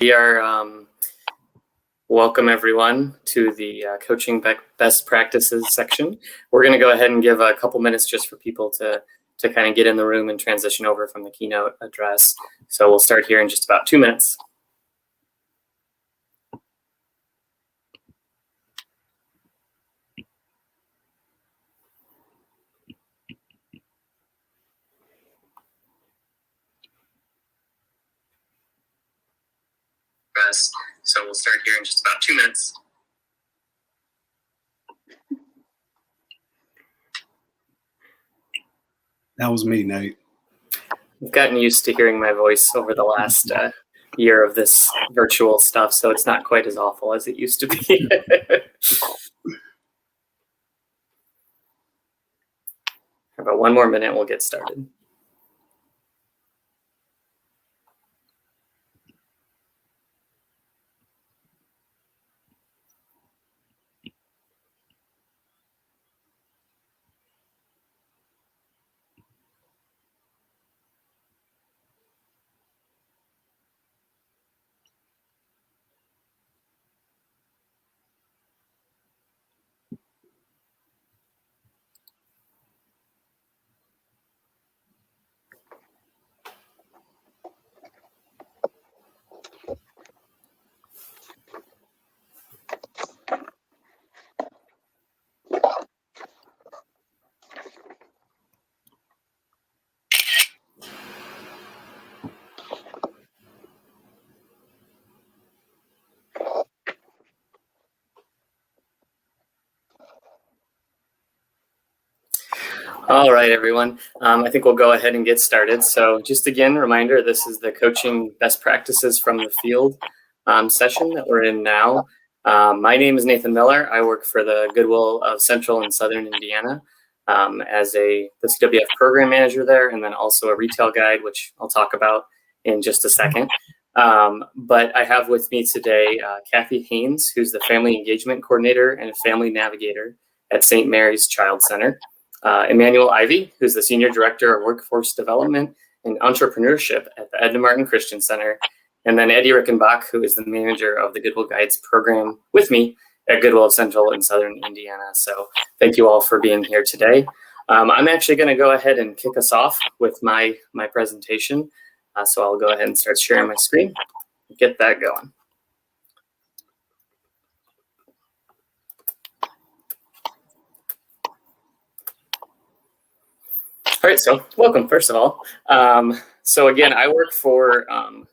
We are welcome everyone to the coaching best practices section. We're going to go ahead and give a couple minutes just for people to kind of get in the room and transition over from the keynote address. So we'll start here in just about 2 minutes. So we'll start here in just about 2 minutes. That was me, Nate. I've gotten used to hearing my voice over the last year of this virtual stuff, so it's not quite as awful as it used to be. About 1 more minute, we'll get started. All right, everyone. I think we'll go ahead and get started. So just again, reminder, this is the coaching best practices from the field session that we're in now. My name is Nathan Miller. I work for the Goodwill of Central and Southern Indiana as the CWF program manager there, and then also a retail guide, which I'll talk about in just a second. But I have with me today Kathy Haynes, who's the family engagement coordinator and family navigator at St. Mary's Child Center. Emmanuel Ivey, who's the Senior Director of Workforce Development and Entrepreneurship at the DeMartin Christian Center, and then Eddie Rickenbach, who is the manager of the Goodwill Guides program with me at Goodwill of Central and Southern Indiana. So thank you all for being here today. I'm actually going to go ahead and kick us off with my presentation. So I'll go ahead and start sharing my screen and get that going. All right, so welcome, first of all. So again, I work for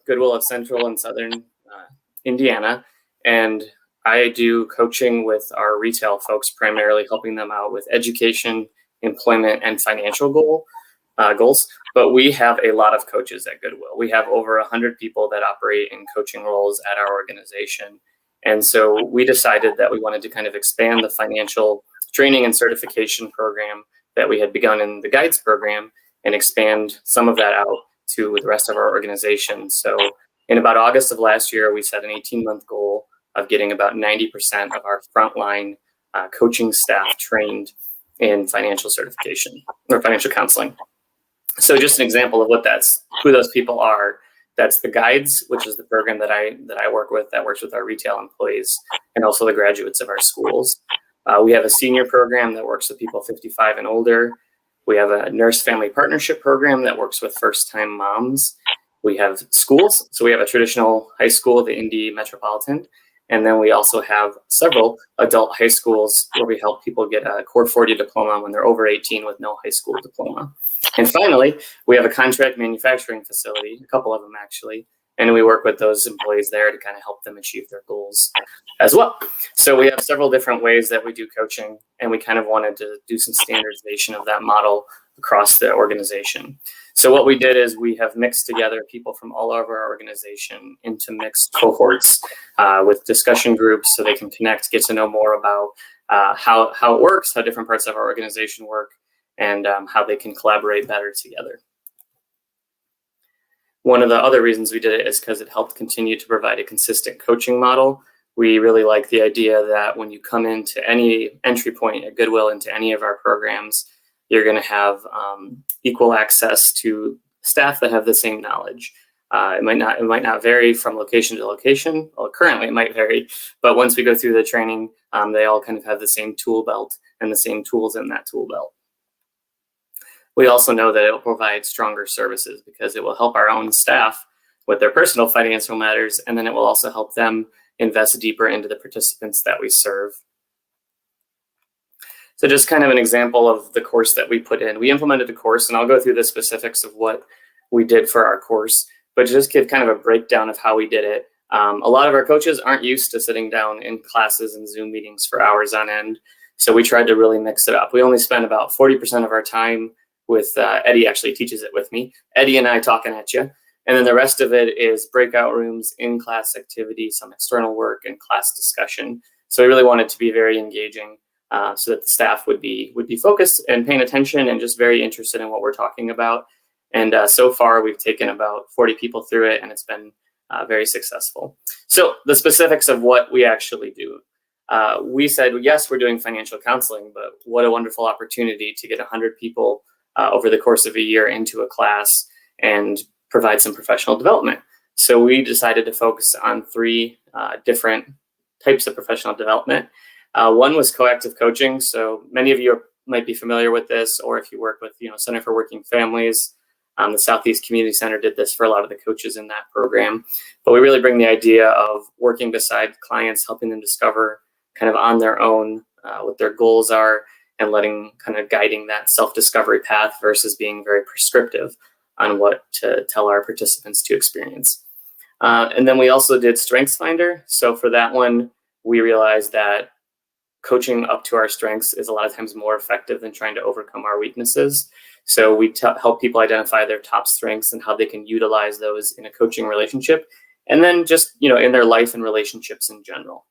Goodwill of Central and Southern Indiana, and I do coaching with our retail folks, primarily helping them out with education, employment, and financial goals. But we have a lot of coaches at Goodwill. We have over 100 people that operate in coaching roles at our organization. And so we decided that we wanted to kind of expand the financial training and certification program that we had begun in the guides program and expand some of that out to the rest of our organization. So in about August of last year, we set an 18-month goal of getting about 90% of our frontline coaching staff trained in financial certification or financial counseling. So just an example of who those people are. That's the guides, which is the program that I work with that works with our retail employees and also the graduates of our schools. We have a senior program that works with people 55 and older. We have a nurse family partnership program that works with first-time moms. We have schools. So we have a traditional high school, the Indy Metropolitan. And then we also have several adult high schools where we help people get a Core 40 diploma when they're over 18 with no high school diploma. And finally, we have a contract manufacturing facility, a couple of them actually, and we work with those employees there to kind of help them achieve their goals as well. So we have several different ways that we do coaching, and we kind of wanted to do some standardization of that model across the organization. So what we did is we have mixed together people from all over our organization into mixed cohorts with discussion groups so they can connect, get to know more about how it works, how different parts of our organization work, and how they can collaborate better together. One of the other reasons we did it is because it helped continue to provide a consistent coaching model. We really like the idea that when you come into any entry point at Goodwill into any of our programs, you're going to have equal access to staff that have the same knowledge. It might not vary from location to location. Well, currently it might vary, but once we go through the training, they all kind of have the same tool belt and the same tools in that tool belt. We also know that it will provide stronger services because it will help our own staff with their personal financial matters, and then it will also help them invest deeper into the participants that we serve. So just kind of an example of the course that we put in. We implemented a course, and I'll go through the specifics of what we did for our course, but just give kind of a breakdown of how we did it. A lot of our coaches aren't used to sitting down in classes and Zoom meetings for hours on end, so we tried to really mix it up. We only spent about 40% of our time with Eddie actually teaches it with me. Eddie and I talking at you. And then the rest of it is breakout rooms, in-class activity, some external work, and class discussion. So we really wanted to be very engaging so that the staff would be focused and paying attention and just very interested in what we're talking about. And so far, we've taken about 40 people through it, and it's been very successful. So the specifics of what we actually do. We said, yes, we're doing financial counseling, but what a wonderful opportunity to get 100 people over the course of a year into a class and provide some professional development. So we decided to focus on 3 different types of professional development. One was coactive coaching. So many of you might be familiar with this, or if you work with, Center for Working Families, the Southeast Community Center did this for a lot of the coaches in that program. But we really bring the idea of working beside clients, helping them discover kind of on their own what their goals are, and guiding that self-discovery path versus being very prescriptive on what to tell our participants to experience. And then we also did Strengths Finder. So for that one, we realized that coaching up to our strengths is a lot of times more effective than trying to overcome our weaknesses. So we help people identify their top strengths and how they can utilize those in a coaching relationship, and then just, in their life and relationships in general.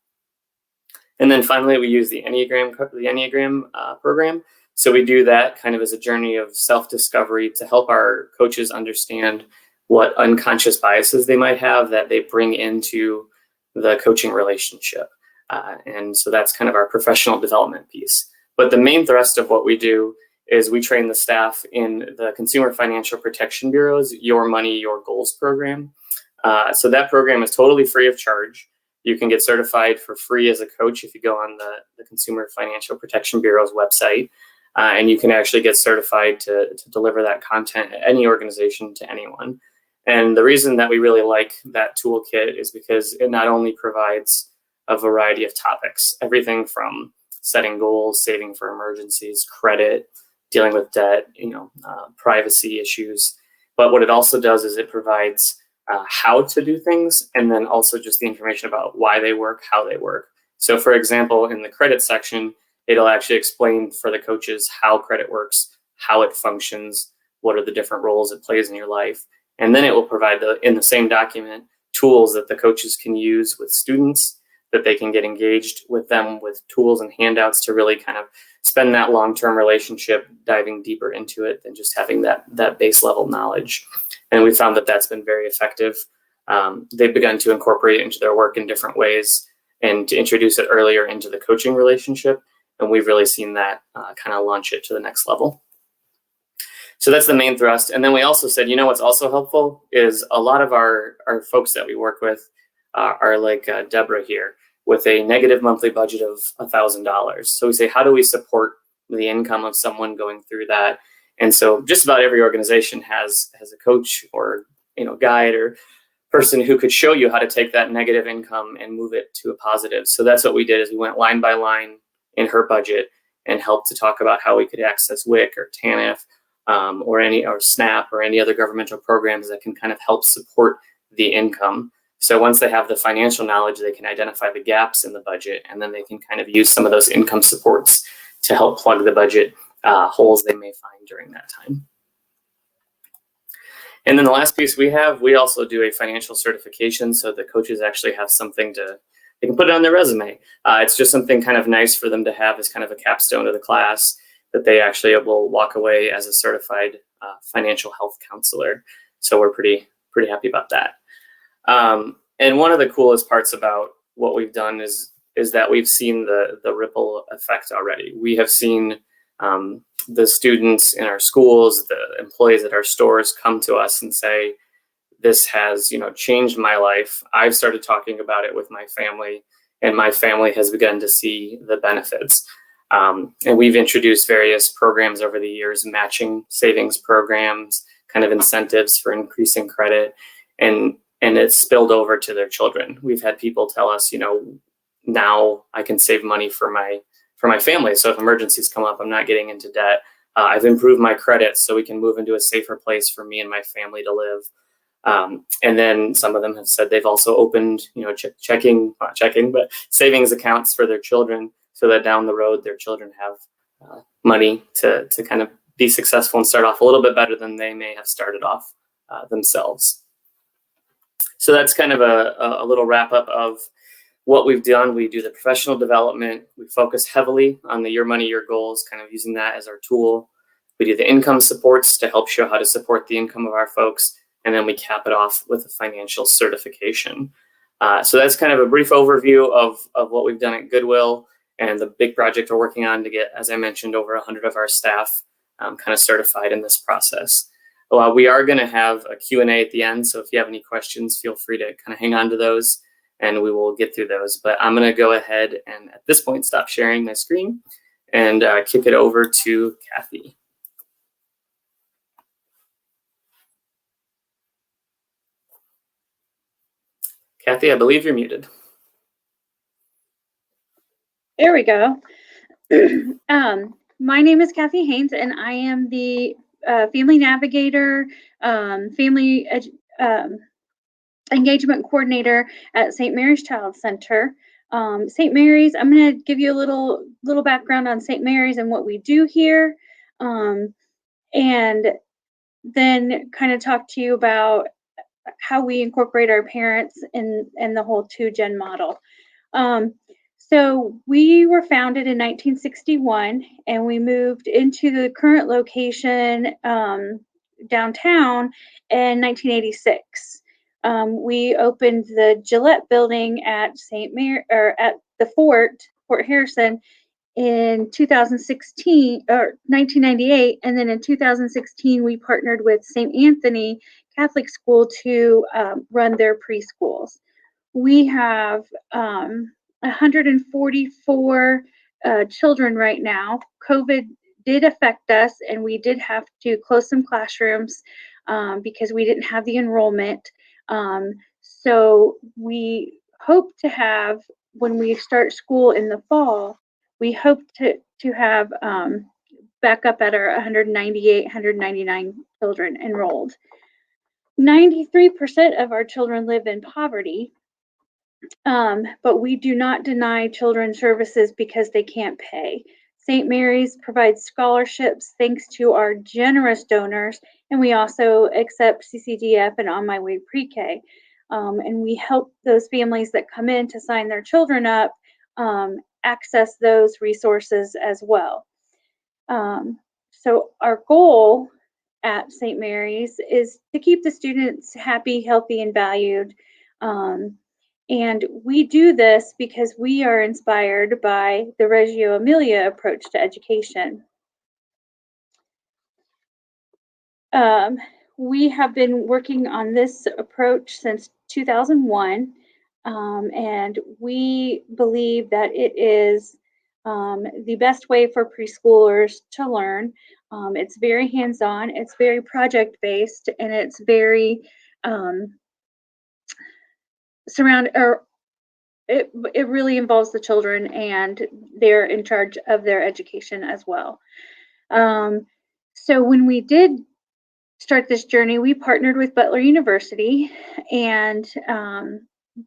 And then finally, we use the Enneagram program. So we do that kind of as a journey of self-discovery to help our coaches understand what unconscious biases they might have that they bring into the coaching relationship. And so that's kind of our professional development piece. But the main thrust of what we do is we train the staff in the Consumer Financial Protection Bureau's Your Money, Your Goals program. So that program is totally free of charge. You can get certified for free as a coach if you go on the Consumer Financial Protection Bureau's website. And you can actually get certified to deliver that content at any organization to anyone. And the reason that we really like that toolkit is because it not only provides a variety of topics, everything from setting goals, saving for emergencies, credit, dealing with debt, privacy issues. But what it also does is it provides how to do things, and then also just the information about why they work, how they work. So for example, in the credit section, it'll actually explain for the coaches how credit works, how it functions, what are the different roles it plays in your life. And then it will provide in the same document tools that the coaches can use with students, that they can get engaged with them with tools and handouts to really kind of spend that long-term relationship diving deeper into it than just having that base level knowledge. And we found that that's been very effective. They've begun to incorporate it into their work in different ways and to introduce it earlier into the coaching relationship. And we've really seen that kind of launch it to the next level. So that's the main thrust. And then we also said, what's also helpful is a lot of our folks that we work with are like Deborah here with a negative monthly budget of $1,000. So we say, how do we support the income of someone going through that? And so just about every organization has a coach or guide or person who could show you how to take that negative income and move it to a positive. So that's what we did, is we went line by line in her budget and helped to talk about how we could access WIC or TANF or SNAP or any other governmental programs that can kind of help support the income. So once they have the financial knowledge, they can identify the gaps in the budget, and then they can kind of use some of those income supports to help plug the budget holes they may find during that time. And then the last piece we also do a financial certification, so the coaches actually have something they can put it on their resume. It's just something kind of nice for them to have as kind of a capstone of the class, that they actually will walk away as a certified financial health counselor. So we're pretty happy about that. And one of the coolest parts about what we've done is that we've seen the ripple effect already. We have seen the students in our schools, the employees at our stores come to us and say this has, changed my life. I've started talking about it with my family, and my family has begun to see the benefits. And we've introduced various programs over the years, matching savings programs, kind of incentives for increasing credit, and it's spilled over to their children. We've had people tell us, now I can save money for my family. So if emergencies come up, I'm not getting into debt. I've improved my credit so we can move into a safer place for me and my family to live. And then some of them have said they've also opened, not checking, but savings accounts for their children, so that down the road their children have money to kind of be successful and start off a little bit better than they may have started off themselves. So that's kind of a little wrap up of what we've done. We do the professional development. We focus heavily on the Your Money, Your Goals, kind of using that as our tool. We do the income supports to help show how to support the income of our folks. And then we cap it off with a financial certification. So that's kind of a brief overview of what we've done at Goodwill and the big project we're working on to get, as I mentioned, over 100 of our staff kind of certified in this process. We are going to have a Q&A at the end. So if you have any questions, feel free to kind of hang on to those and we will get through those. But I'm going to go ahead and at this point stop sharing my screen and kick it over to Kathy. Kathy, I believe you're muted. There we go. My name is Kathy Haynes, and I am the Family Navigator, Family Engagement Coordinator at St. Mary's Child Center. St. Mary's, I'm going to give you a little background on St. Mary's and what we do here, and then kind of talk to you about how we incorporate our parents in the whole 2-gen model. So we were founded in 1961, and we moved into the current location downtown in 1986. We opened the Gillette building at St. Mary, or at the Fort Harrison, in 2016 or 1998, and then in 2016 we partnered with St. Anthony Catholic School to run their preschools. We have 144 children right now. COVID did affect us, and we did have to close some classrooms because we didn't have the enrollment. So we hope to have, when we start school in the fall, we hope to have back up at our 198, 199 children enrolled. 93% of our children live in poverty, but we do not deny children services because they can't pay. St. Mary's provides scholarships thanks to our generous donors, and we also accept CCDF and On My Way Pre-K. And we help those families that come in to sign their children up access those resources as well. So our goal at St. Mary's is to keep the students happy, healthy, and valued. And we do this because we are inspired by the Reggio Emilia approach to education. We have been working on this approach since 2001, and we believe that it is the best way for preschoolers to learn. It's very hands-on, it's very project-based, and it's very it really involves the children, and they're in charge of their education as well. So when we did start this journey, we partnered with Butler University and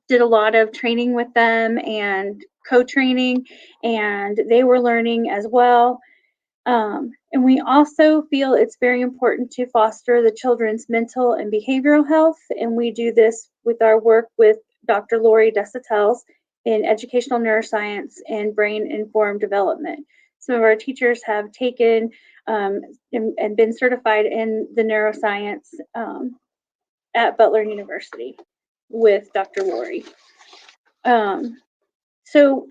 did a lot of training with them and co-training, and they were learning as well. And we also feel it's very important to foster the children's mental and behavioral health, and we do this with our work with Dr. Lori Desautel in educational neuroscience and brain-informed development. Some of our teachers have taken and been certified in the neuroscience at Butler University with Dr. Lori. So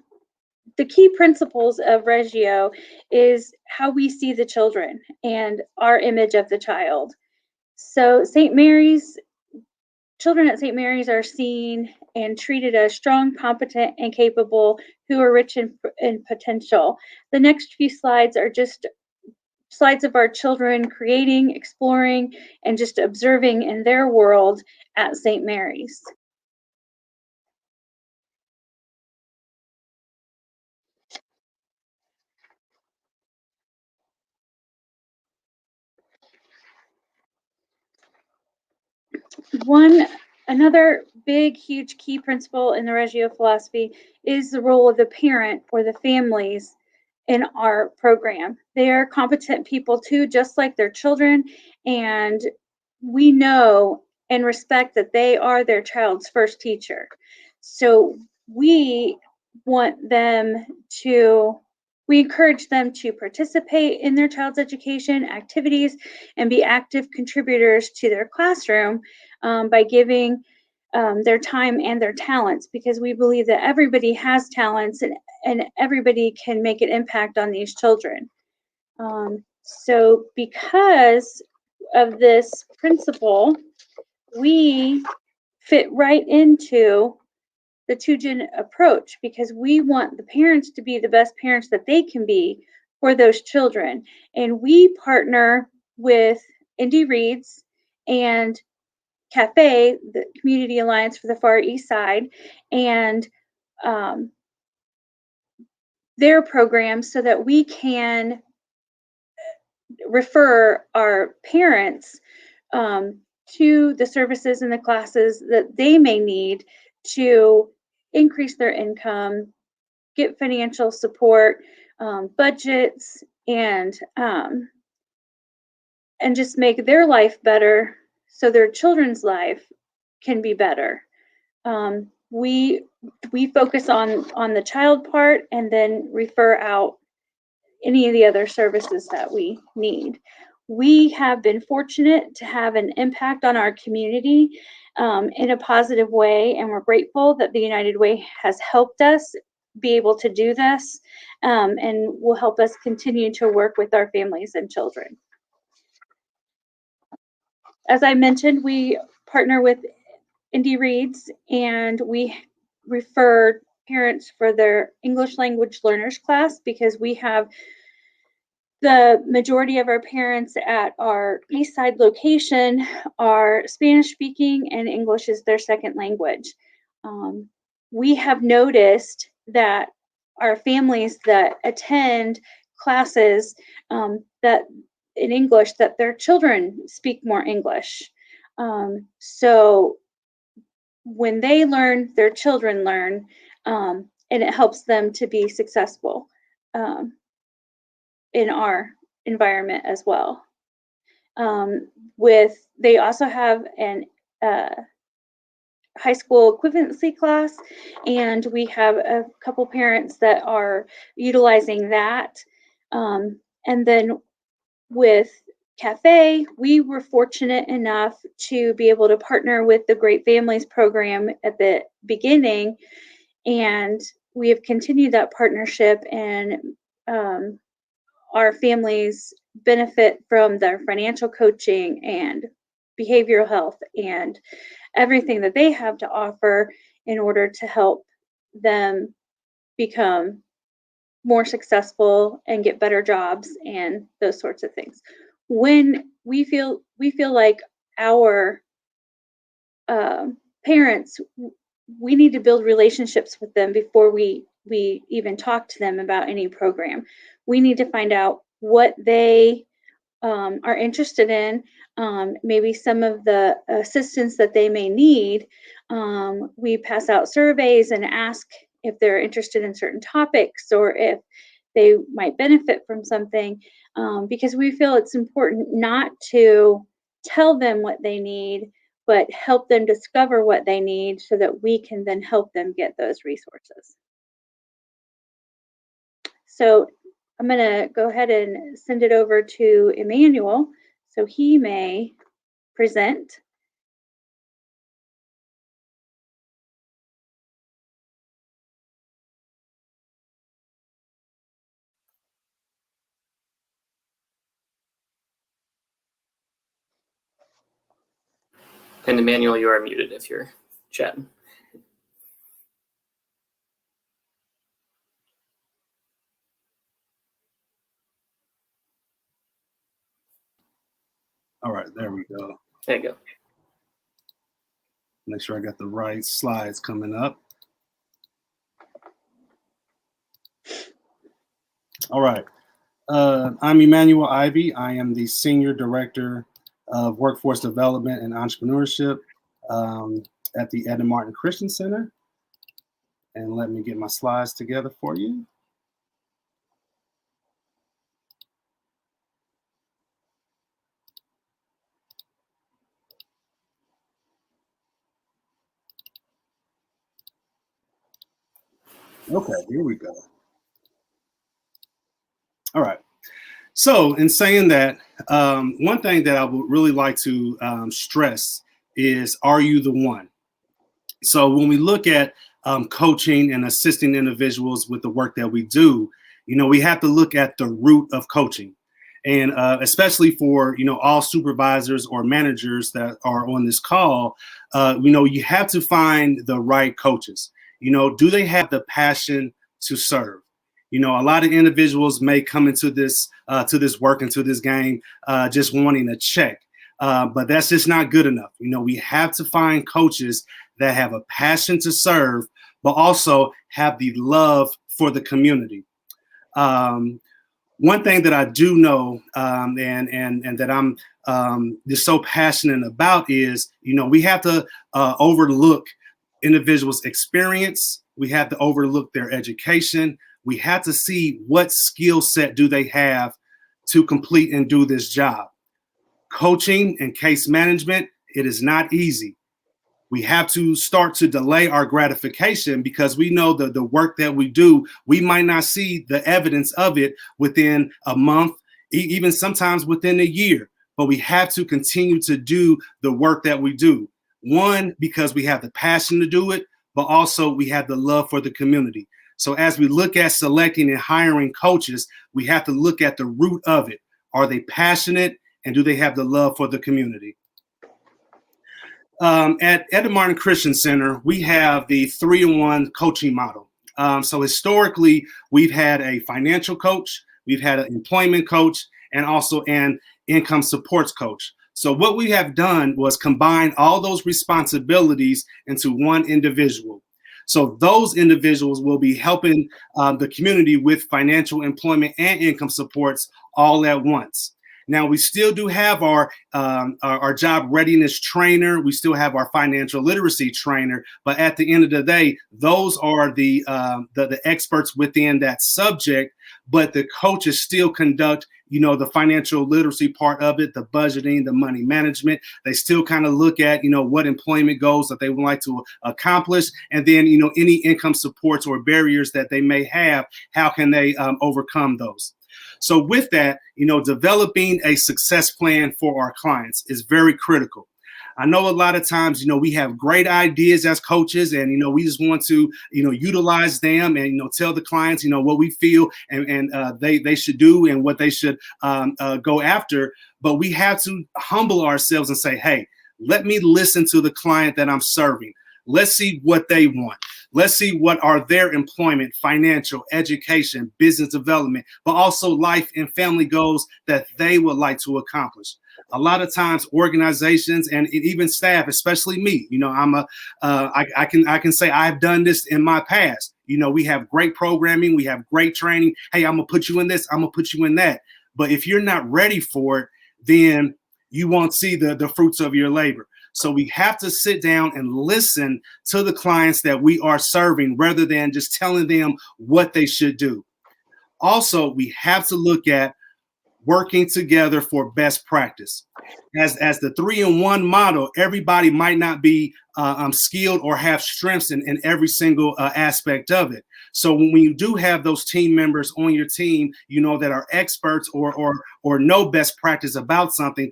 the key principles of Reggio is how we see the children and our image of the child. So St. Mary's children at St. Mary's are seen and treated as strong, competent, and capable, who are rich in potential. The next few slides are just slides of our children creating, exploring, and just observing in their world at St. Mary's. Another big, huge key principle in the Reggio philosophy is the role of the parent or the families in our program. They are competent people too, just like their children, and we know and respect that they are their child's first teacher. So we want them to, we encourage them to participate in their child's education activities and be active contributors to their classroom by giving their time and their talents, because we believe that everybody has talents and everybody can make an impact on these children. So because of this principle, we fit right into the two-gen approach, because we want the parents to be the best parents that they can be for those children. And we partner with Indy Reads and Cafe, the Community Alliance for the Far East Side, and their programs, so that we can refer our parents to the services and the classes that they may need to increase their income, get financial support, budgets, and just make their life better, so their children's life can be better. We focus on the child part and then refer out any of the other services that we need. We have been fortunate to have an impact on our community in a positive way, and we're grateful that the United Way has helped us be able to do this, and will help us continue to work with our families and children. As I mentioned, we partner with Indy Reads, and we refer parents for their English language learners class, because we have the majority of our parents at our East Side location are Spanish speaking, and English is their second language. We have noticed that our families that attend classes that in English, that their children speak more English. So when they learn, their children learn, and it helps them to be successful in our environment as well. They also have an high school equivalency class, and we have a couple parents that are utilizing that. And then with Cafe, we were fortunate enough to be able to partner with the Great Families program at the beginning, and we have continued that partnership, and our families benefit from their financial coaching and behavioral health and everything that they have to offer in order to help them become more successful and get better jobs and those sorts of things. When we feel like our parents, we need to build relationships with them before we even talk to them about any program. We need to find out what they are interested in, maybe some of the assistance that they may need. We pass out surveys and ask if they're interested in certain topics, or if they might benefit from something, because we feel it's important not to tell them what they need, but help them discover what they need, so that we can then help them get those resources. So I'm going to go ahead and send it over to Emmanuel so he may present. And Emmanuel, you are muted if you're chatting. All right, there we go. There you go. Make sure I got the right slides coming up. All right. I'm Emmanuel Ivy. I am the Senior Director of Workforce Development and Entrepreneurship at the DeMartin Christian Center. And let me get my slides together for you. Okay, here we go. All right. So in saying that, one thing that I would really like to stress is, are you the one? So when we look at coaching and assisting individuals with the work that we do, we have to look at the root of coaching. And especially for, all supervisors or managers that are on this call, you have to find the right coaches. Do they have the passion to serve? A lot of individuals may come into this work, into this game, just wanting a check. But that's just not good enough. We have to find coaches that have a passion to serve, but also have the love for the community. One thing that I do know, and that I'm just so passionate about is, we have to overlook individuals' experience. We have to overlook their education. We have to see what skill set do they have to complete and do this job. Coaching and case management, it is not easy. We have to start to delay our gratification because we know that the work that we do, we might not see the evidence of it within a month, even sometimes within a year. But we have to continue to do the work that we do. One, because we have the passion to do it, but also we have the love for the community. So as we look at selecting and hiring coaches, we have to look at the root of it. Are they passionate, and do they have the love for the community? At DeMartin Christian Center, we have the 3-in-1 coaching model. So historically, we've had a financial coach, we've had an employment coach, and also an income supports coach. So what we have done was combine all those responsibilities into one individual. So those individuals will be helping the community with financial, employment, and income supports all at once. Now, we still do have our job readiness trainer. We still have our financial literacy trainer. But at the end of the day, those are the experts within that subject. But the coaches still conduct, the financial literacy part of it, the budgeting, the money management. They still kind of look at, what employment goals that they would like to accomplish. And then, any income supports or barriers that they may have, how can they overcome those? So with that, developing a success plan for our clients is very critical. I know a lot of times, we have great ideas as coaches and, we just want to, utilize them and, tell the clients, what we feel and they should do and what they should go after. But we have to humble ourselves and say, hey, let me listen to the client that I'm serving. Let's see what they want. Let's see what are their employment, financial, education, business development, but also life and family goals that they would like to accomplish. A lot of times organizations and even staff, especially me, I can say I've done this in my past. We have great programming. We have great training. Hey, I'm going to put you in this. I'm going to put you in that. But if you're not ready for it, then you won't see the fruits of your labor. So we have to sit down and listen to the clients that we are serving rather than just telling them what they should do. Also, we have to look at working together for best practice. As the 3-in-1 model, everybody might not be skilled or have strengths in every single aspect of it. So when you do have those team members on your team, that are experts or know best practice about something,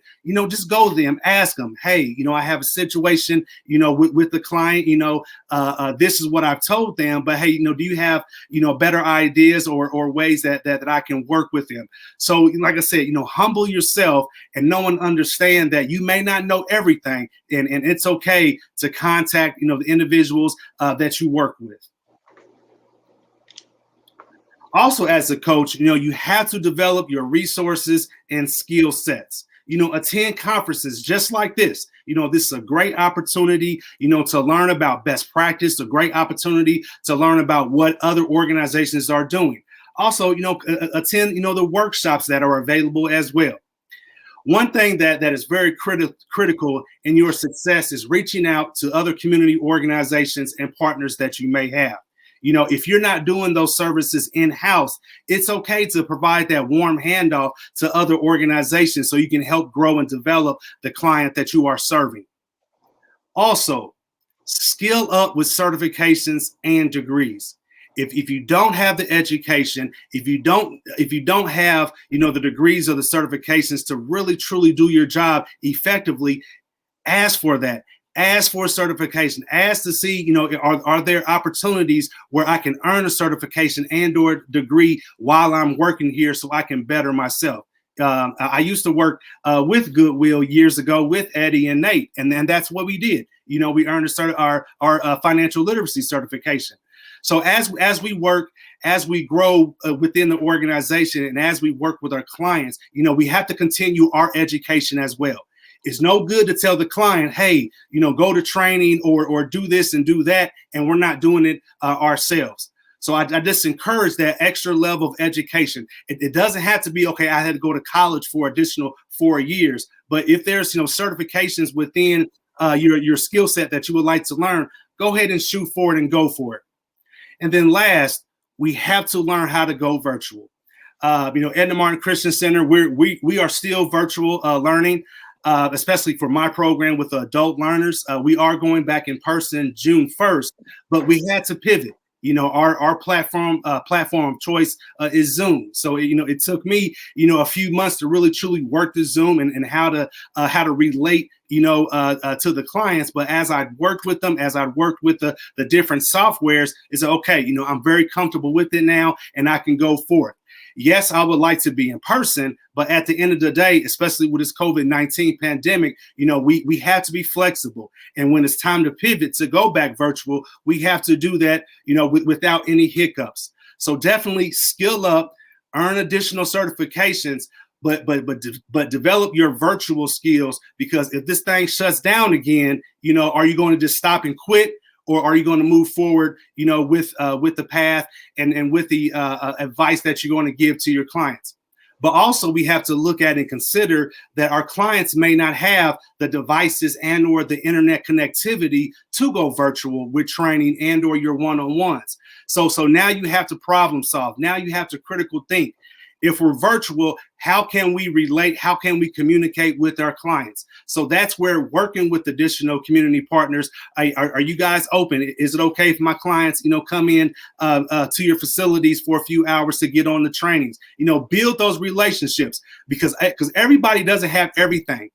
just go to them, ask them, hey, I have a situation, with the client, this is what I've told them, but hey, do you have, better ideas or ways that I can work with them? So like I said, humble yourself and no one understands understand that you may not know everything, and it's okay to contact, the individuals that you work with. Also, as a coach, you have to develop your resources and skill sets. Attend conferences just like this. This is a great opportunity, to learn about best practice, a great opportunity to learn about what other organizations are doing. Also, attend, the workshops that are available as well. One thing that is very critical in your success is reaching out to other community organizations and partners that you may have. If you're not doing those services in-house, it's okay to provide that warm handoff to other organizations so you can help grow and develop the client that you are serving. Also, skill up with certifications and degrees. If you don't have the education, if you don't have, the degrees or the certifications to really truly do your job effectively, ask for that. Ask for a certification. Ask to see, are there opportunities where I can earn a certification and or degree while I'm working here so I can better myself. I used to work with Goodwill years ago with Eddie and Nate, and then that's what we did. We earned our financial literacy certification. So as we work, as we grow within the organization, and as we work with our clients, we have to continue our education as well. It's no good to tell the client, hey, go to training or do this and do that, and we're not doing it ourselves. So I just encourage that extra level of education. It doesn't have to be, okay, I had to go to college for additional 4 years. But if there's, certifications within your skill set that you would like to learn, go ahead and shoot for it and go for it. And then last, we have to learn how to go virtual. At DeMartin Christian Center, we are still virtual learning. Especially for my program with adult learners. We are going back in person June 1st, but we had to pivot. Our platform of choice is Zoom. So, it took me, a few months to really truly work the Zoom and how to relate, to the clients. But as I worked with them, as I worked with the different softwares, it's okay, I'm very comfortable with it now and I can go forth. Yes, I would like to be in person, but at the end of the day, especially with this COVID-19 pandemic, we have to be flexible. And when it's time to pivot to go back virtual, we have to do that, without any hiccups. So definitely skill up, earn additional certifications, but develop your virtual skills, because if this thing shuts down again, are you going to just stop and quit? Or are you going to move forward, with the path and with the advice that you're going to give to your clients? But also we have to look at and consider that our clients may not have the devices and or the internet connectivity to go virtual with training and or your one-on-ones. So now you have to problem solve. Now you have to critical think. If we're virtual, how can we relate? How can we communicate with our clients? So that's where working with additional community partners, are you guys open? Is it okay if my clients, come in to your facilities for a few hours to get on the trainings? Build those relationships, because everybody doesn't have everything.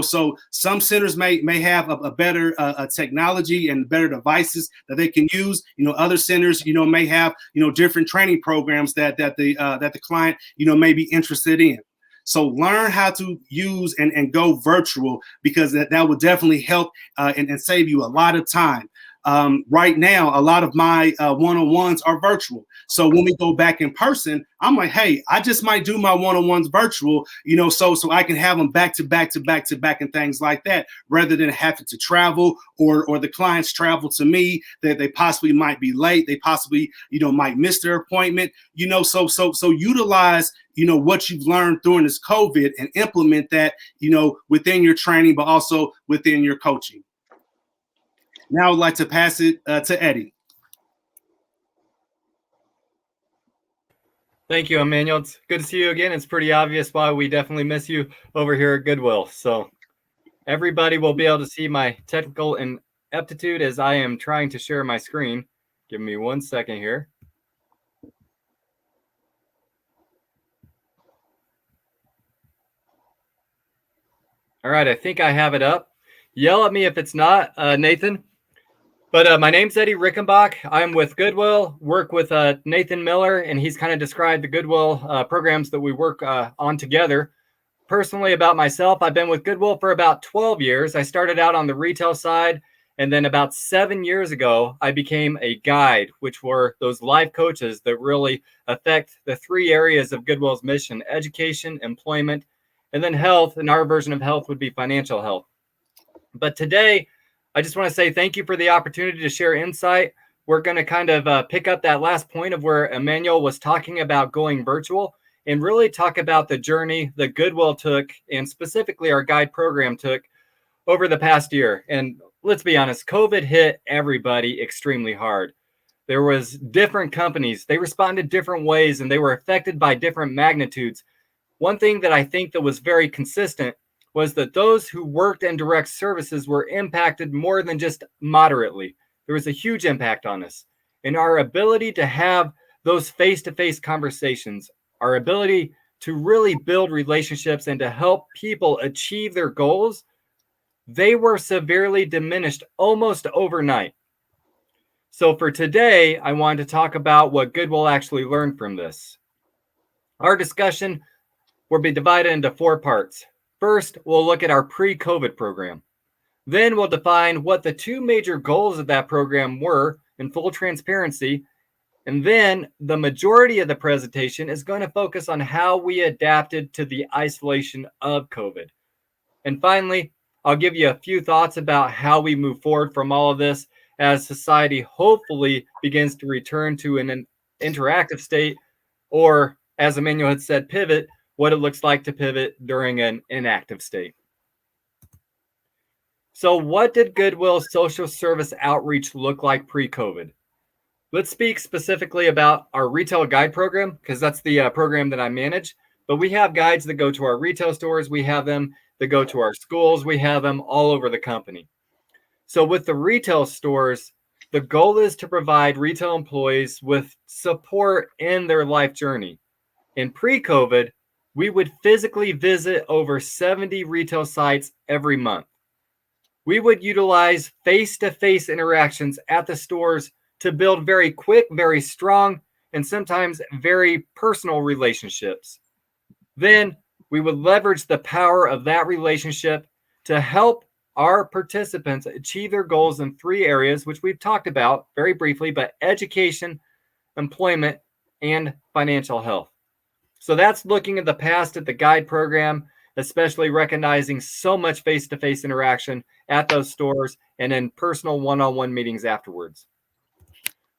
So some centers may have a better technology and better devices that they can use. Other centers, may have, different training programs that the client, may be interested in. So learn how to use and go virtual, because that will definitely help and save you a lot of time. Right now, a lot of my one-on-ones are virtual. So when we go back in person, I'm like, hey, I just might do my one-on-ones virtual, so I can have them back to back and things like that, rather than having to travel or the clients travel to me, that they possibly might be late. They possibly, might miss their appointment, so utilize, what you've learned during this COVID and implement that, within your training, but also within your coaching. Now I would like to pass it to Eddie. Thank you, Emmanuel. It's good to see you again. It's pretty obvious why we definitely miss you over here at Goodwill. So everybody will be able to see my technical ineptitude as I am trying to share my screen. Give me 1 second here. All right, I think I have it up. Yell at me if it's not, Nathan. But my name's Eddie Rickenbach. I'm with Goodwill, work with Nathan Miller, and he's kind of described the Goodwill programs that we work on together. personally about myself, I've been with Goodwill for about 12 years. I started out on the retail side, and then about 7 years ago, I became a guide, which were those life coaches that really affect the 3 areas of Goodwill's mission: education, employment, and then health. And our version of health would be financial health. But today, I just want to say thank you for the opportunity to share insight. We're going to kind of pick up that last point of where Emmanuel was talking about going virtual, and really talk about the journey that Goodwill took, and specifically our guide program took, over the past year. And let's be honest, COVID hit everybody extremely hard. There was different companies, they responded different ways, and they were affected by different magnitudes. One thing that I think that was very consistent was that those who worked in direct services were impacted more than just moderately. There was a huge impact on us. And our ability to have those face-to-face conversations, our ability to really build relationships and to help people achieve their goals, they were severely diminished almost overnight. So for today, I wanted to talk about what Goodwill actually learned from this. Our discussion will be divided into 4 parts. First, we'll look at our pre-COVID program. Then we'll define what the 2 major goals of that program were in full transparency. And then the majority of the presentation is going to focus on how we adapted to the isolation of COVID. And finally, I'll give you a few thoughts about how we move forward from all of this as society hopefully begins to return to an interactive state, or as Emmanuel had said, pivot, what it looks like to pivot during an inactive state. So what did Goodwill's social service outreach look like pre-COVID? Let's speak specifically about our retail guide program, because that's the program that I manage. But we have guides that go to our retail stores. We have them that go to our schools. We have them all over the company. So with the retail stores, the goal is to provide retail employees with support in their life journey. In pre-COVID, we would physically visit over 70 retail sites every month. We would utilize face-to-face interactions at the stores to build very quick, very strong, and sometimes very personal relationships. Then we would leverage the power of that relationship to help our participants achieve their goals in 3 areas, which we've talked about very briefly, but education, employment, and financial health. So that's looking at the past at the guide program, especially recognizing so much face-to-face interaction at those stores and in personal one-on-one meetings afterwards.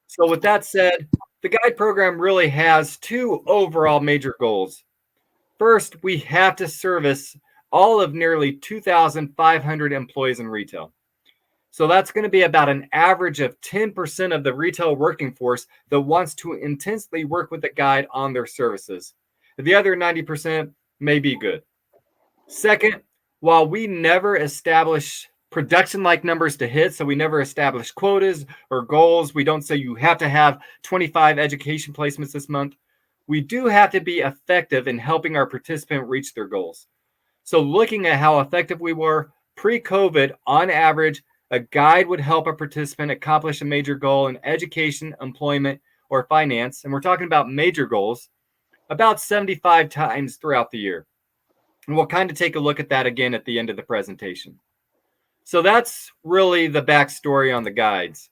So with that said, the guide program really has 2 overall major goals. First, we have to service all of nearly 2,500 employees in retail. So that's going to be about an average of 10% of the retail working force that wants to intensely work with the guide on their services. The other 90% may be good. Second, while we never establish production-like numbers to hit, so we never establish quotas or goals, we don't say you have to have 25 education placements this month, we do have to be effective in helping our participant reach their goals. So looking at how effective we were pre-COVID, on average, a guide would help a participant accomplish a major goal in education, employment, or finance, and we're talking about major goals, about 75 times throughout the year. And we'll kind of take a look at that again at the end of the presentation. So that's really the backstory on the guides.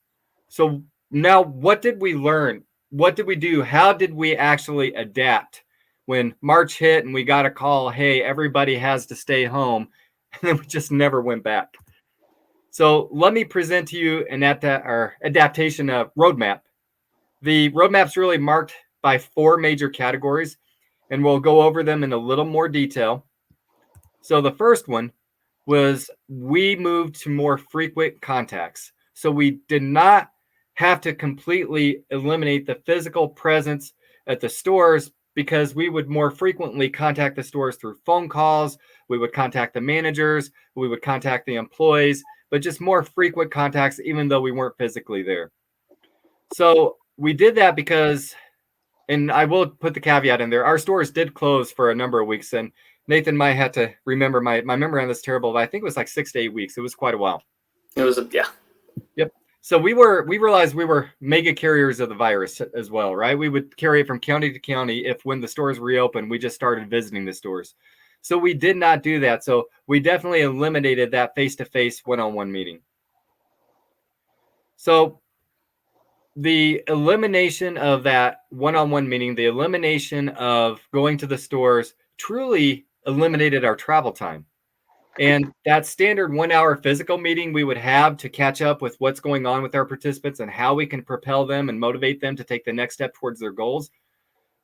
So now what did we learn? What did we do? How did we actually adapt when March hit and we got a call, hey, everybody has to stay home, and then we just never went back? So let me present to you an adaptation roadmap. The roadmap's really marked by 4 major categories, and we'll go over them in a little more detail. So the first one was we moved to more frequent contacts. So we did not have to completely eliminate the physical presence at the stores, because we would more frequently contact the stores through phone calls. We would contact the managers. We would contact the employees, but just more frequent contacts, even though we weren't physically there. So we did that because, and I will put the caveat in there, our stores did close for a number of weeks, and Nathan might have to remember, my memory on this is terrible, but I think it was like 6 to 8 weeks. It was quite a while. It was, yeah. Yep. So we realized we were mega carriers of the virus as well, right? We would carry it from county to county if when the stores reopened, we just started visiting the stores. So we did not do that. So we definitely eliminated that face-to-face one-on-one meeting. So the elimination of that one-on-one meeting, the elimination of going to the stores truly eliminated our travel time. And that standard 1 hour physical meeting we would have to catch up with what's going on with our participants and how we can propel them and motivate them to take the next step towards their goals,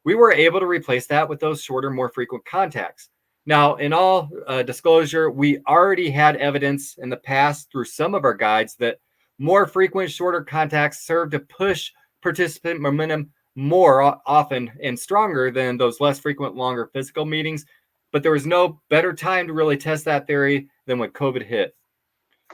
we were able to replace that with those shorter, more frequent contacts. Now, in all disclosure, we already had evidence in the past through some of our guides that more frequent, shorter contacts serve to push participant momentum more often and stronger than those less frequent, longer physical meetings. But there was no better time to really test that theory than when COVID hit.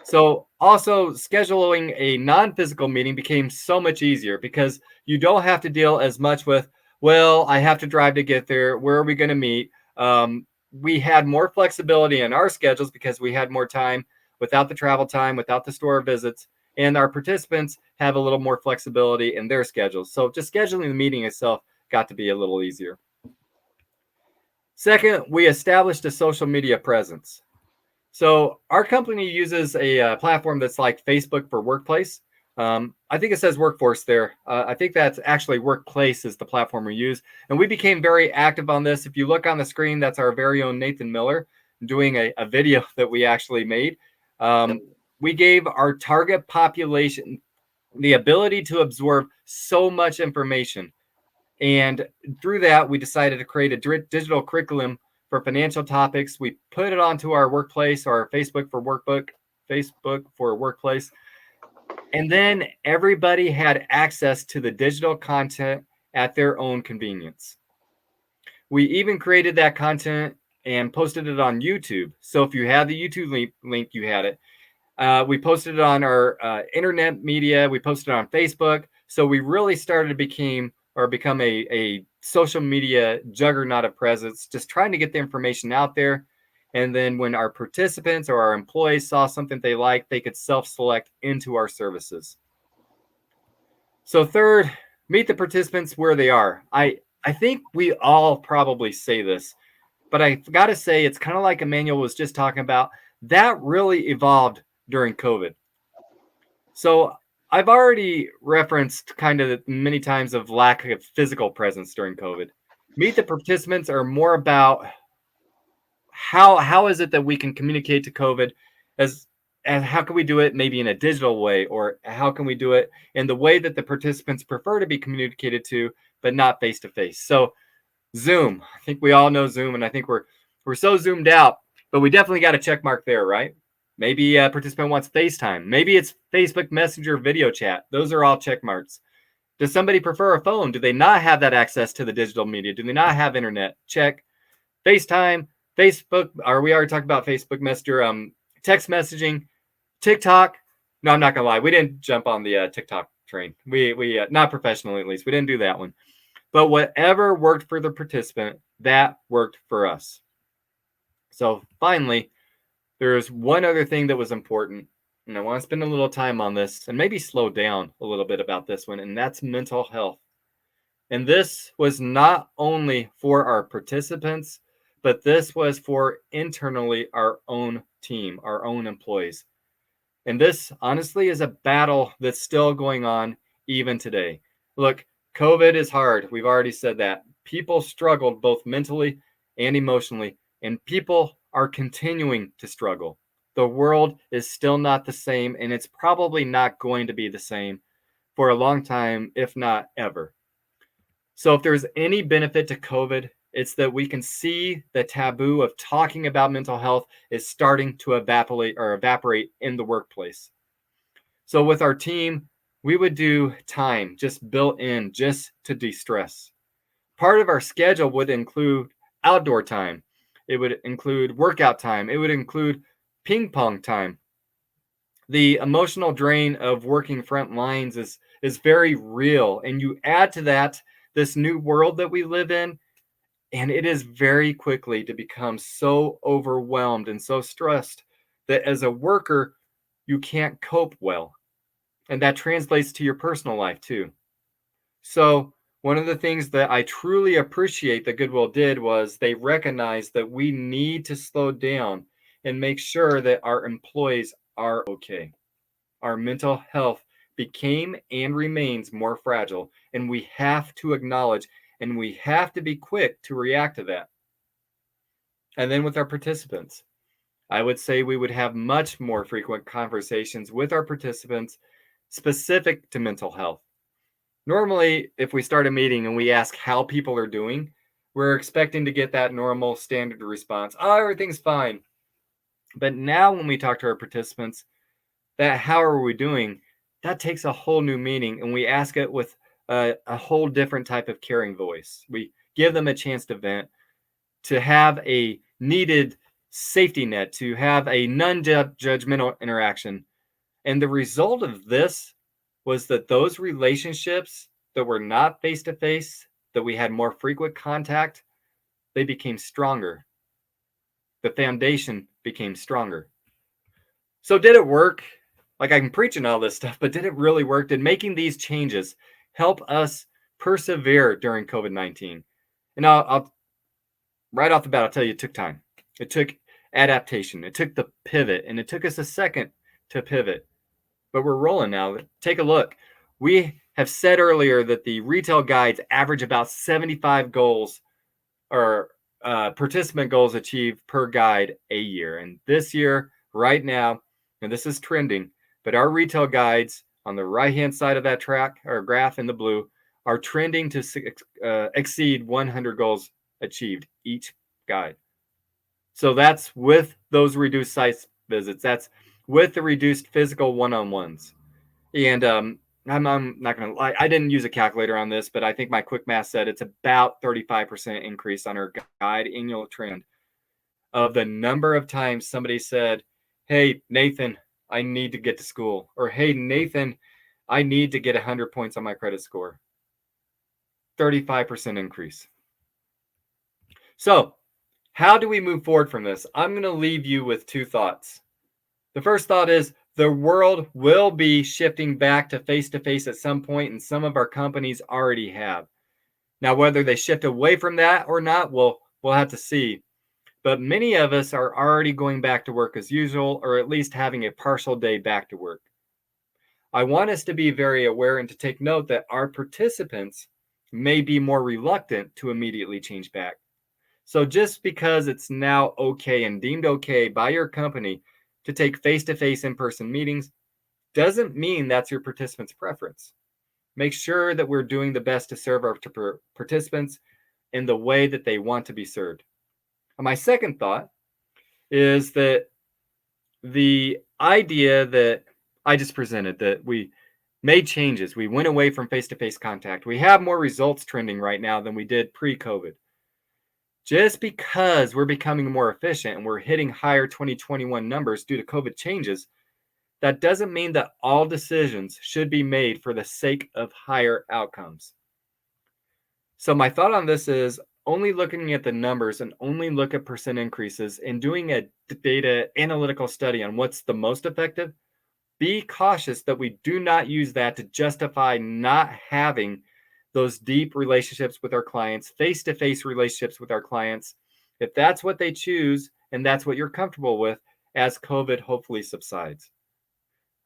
So also scheduling a non-physical meeting became so much easier because you don't have to deal as much with, well, I have to drive to get there. Where are we going to meet? We had more flexibility in our schedules because we had more time without the travel time, without the store visits, and our participants have a little more flexibility in their schedules. So just scheduling the meeting itself got to be a little easier. Second, we established a social media presence. So our company uses a platform that's like Facebook for workplace. I think it says workforce there. I think that's actually workplace is the platform we use. And we became very active on this. If you look on the screen, that's our very own Nathan Miller doing a video that we actually made. We gave our target population the ability to absorb so much information. And through that, we decided to create a digital curriculum for financial topics. We put it onto our workplace, our Facebook for workplace. And then everybody had access to the digital content at their own convenience. We even created that content and posted it on YouTube. So if you had the YouTube link, you had it. We posted it on our internet media. We posted it on Facebook. So we really started to become a social media juggernaut of presence, just trying to get the information out there. And then when our participants or our employees saw something they liked, they could self-select into our services. So third, meet the participants where they are. I think we all probably say this, but I got to say it's kind of like Emmanuel was just talking about. That really evolved during COVID. So I've already referenced kind of many times of lack of physical presence during COVID. Meet the participants are more about how is it that we can communicate to COVID and how can we do it maybe in a digital way, or how can we do it in the way that the participants prefer to be communicated to, but not face to face. So Zoom, I think we all know Zoom, and I think we're so zoomed out, but we definitely got a check mark there, right? Maybe a participant wants FaceTime. Maybe it's Facebook Messenger video chat. Those are all check marks. Does somebody prefer a phone? Do they not have that access to the digital media? Do they not have internet? Check. FaceTime, Facebook, or we already talked about Facebook Messenger, text messaging, TikTok. No, I'm not gonna lie. We didn't jump on the TikTok train. We not professionally at least. We didn't do that one. But whatever worked for the participant, that worked for us. So finally, there's one other thing that was important, and I want to spend a little time on this and maybe slow down a little bit about this one, and that's mental health. And this was not only for our participants, but this was for internally our own team, our own employees. And this honestly is a battle that's still going on even today. Look, COVID is hard. We've already said that. People struggled both mentally and emotionally, and people are continuing to struggle. The world is still not the same, and it's probably not going to be the same for a long time, if not ever. So if there's any benefit to COVID, it's that we can see the taboo of talking about mental health is starting to evaporate in the workplace. So with our team, we would do time just built in just to de-stress. Part of our schedule would include outdoor time. It would include workout time. It would include ping pong time. The emotional drain of working front lines is very real. And you add to that this new world that we live in, and it is very quickly to become so overwhelmed and so stressed that as a worker, you can't cope well. And that translates to your personal life too. So one of the things that I truly appreciate that Goodwill did was they recognized that we need to slow down and make sure that our employees are okay. Our mental health became and remains more fragile, and we have to acknowledge and we have to be quick to react to that. And then with our participants, I would say we would have much more frequent conversations with our participants specific to mental health. Normally, if we start a meeting and we ask how people are doing, we're expecting to get that normal standard response. Oh, everything's fine. But now when we talk to our participants, that how are we doing, that takes a whole new meaning. And we ask it with a whole different type of caring voice. We give them a chance to vent, to have a needed safety net, to have a non-judgmental interaction. And the result of this was that those relationships that were not face-to-face, that we had more frequent contact, they became stronger. The foundation became stronger. So did it work? Like, I'm preaching all this stuff, but did it really work? Did making these changes help us persevere during COVID-19? And I'll right off the bat, I'll tell you, it took time. It took adaptation. It took the pivot, and it took us a second to pivot. But we're rolling now. Take a look. We have said earlier that the retail guides average about 75 goals or participant goals achieved per guide a year. And this year, right now, and this is trending, but our retail guides on the right-hand side of that track or graph in the blue are trending to exceed 100 goals achieved each guide. So that's with those reduced site visits. That's with the reduced physical one-on-ones. And I'm not going to lie, I didn't use a calculator on this, but I think my quick math said it's about 35% increase on our guide annual trend of the number of times somebody said, hey, Nathan, I need to get to school. Or, hey, Nathan, I need to get 100 points on my credit score. 35% increase. So how do we move forward from this? I'm going to leave you with two thoughts. The first thought is the world will be shifting back to face-to-face at some point, and some of our companies already have. Now, whether they shift away from that or not, we'll have to see. But many of us are already going back to work as usual, or at least having a partial day back to work. I want us to be very aware and to take note that our participants may be more reluctant to immediately change back. So just because it's now okay and deemed okay by your company to take face-to-face in-person meetings doesn't mean that's your participants' preference. Make sure that we're doing the best to serve our participants in the way that they want to be served. And my second thought is that the idea that I just presented, that we made changes, we went away from face-to-face contact, we have more results trending right now than we did pre-COVID. Just because we're becoming more efficient and we're hitting higher 2021 numbers due to COVID changes, that doesn't mean that all decisions should be made for the sake of higher outcomes. So my thought on this is only looking at the numbers and only look at percent increases and doing a data analytical study on what's the most effective. Be cautious that we do not use that to justify not having those deep relationships with our clients, face-to-face relationships with our clients, if that's what they choose and that's what you're comfortable with as COVID hopefully subsides.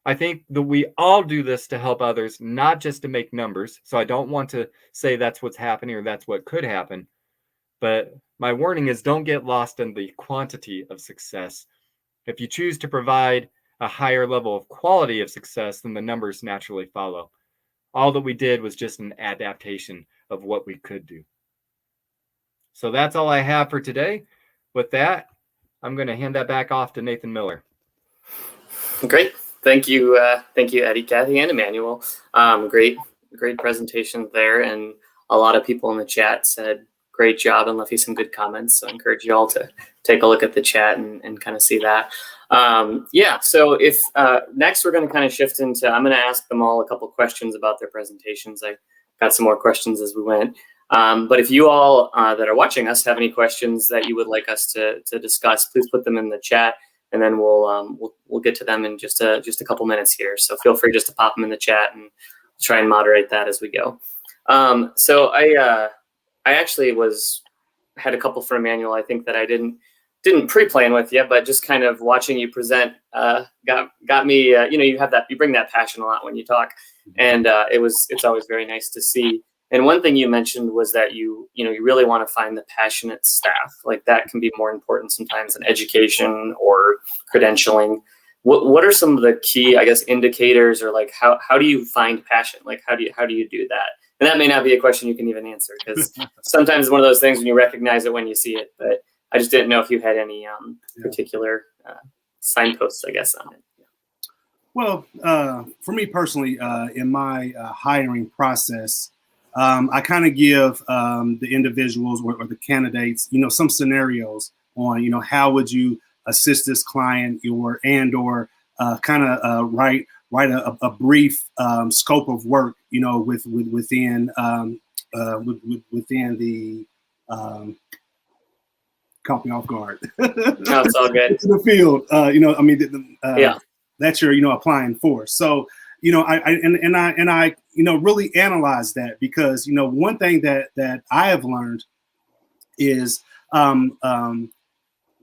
I think that we all do this to help others, not just to make numbers. So I don't want to say that's what's happening or that's what could happen. But my warning is don't get lost in the quantity of success. If you choose to provide a higher level of quality of success, then the numbers naturally follow. All that we did was just an adaptation of what we could do. So that's all I have for today. With that, I'm going to hand that back off to Nathan Miller. Great. Thank you, Eddie, Kathy, and Emmanuel. Great presentation there. And a lot of people in the chat said, great job, and left you some good comments. So I encourage you all to take a look at the chat and kind of see that. So if next we're going to kind of shift into, I'm going to ask them all a couple questions about their presentations. I got some more questions as we went. But if you all that are watching us have any questions that you would like us to discuss, please put them in the chat, and then we'll get to them in just a couple minutes here. So feel free just to pop them in the chat, and try and moderate that as we go. So I actually had a couple for Emmanuel. I think that I didn't pre-plan with you, but just kind of watching you present got me. You bring that passion a lot when you talk, and it's always very nice to see. And one thing you mentioned was that you really want to find the passionate staff. Like that can be more important sometimes than education or credentialing. What are some of the key, I guess, indicators, or like how do you find passion? Like how do you do that? And that may not be a question you can even answer, because sometimes it's one of those things when you recognize it when you see it. But I just didn't know if you had any particular signposts, I guess, on it. Well, for me personally, in my hiring process, I kind of give the individuals or the candidates, some scenarios on, how would you assist this client, or kind of write a brief scope of work, within the caught me off guard. No, it's all good. The field, yeah, that you're applying for. So I really analyze that, because one thing that I have learned is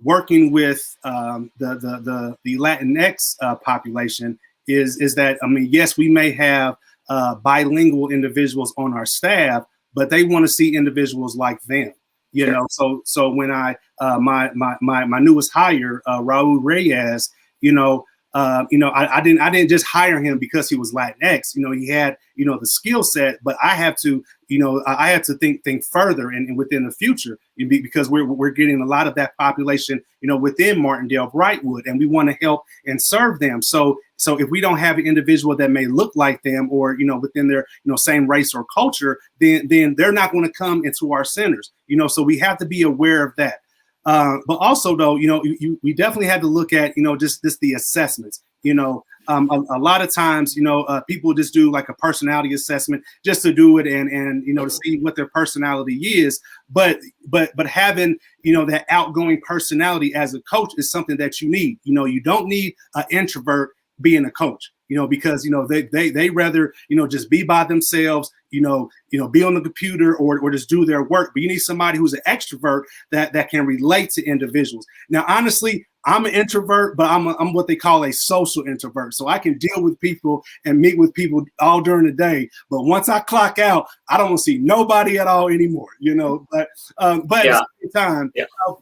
working with the Latinx population is that, yes, we may have bilingual individuals on our staff, but they want to see individuals like them. So when my newest hire, Raul Reyes, I didn't just hire him because he was Latinx. He had the skill set, but I have to think further and within the future, because we're getting a lot of that population within Martindale Brightwood, and we want to help and serve them. So if we don't have an individual that may look like them, or within their same race or culture, then they're not going to come into our centers. So we have to be aware of that. But also, though, we definitely had to look at, just the assessments. A lot of times, people just do like a personality assessment just to do it and to see what their personality is. But having, that outgoing personality as a coach is something that you need. You don't need an introvert being a coach, because, they rather, just be by themselves, be on the computer or just do their work. But you need somebody who's an extrovert that can relate to individuals. Now, honestly, I'm an introvert, but I'm what they call a social introvert. So I can deal with people and meet with people all during the day. But once I clock out, I don't want to see nobody at all anymore, But at the same time,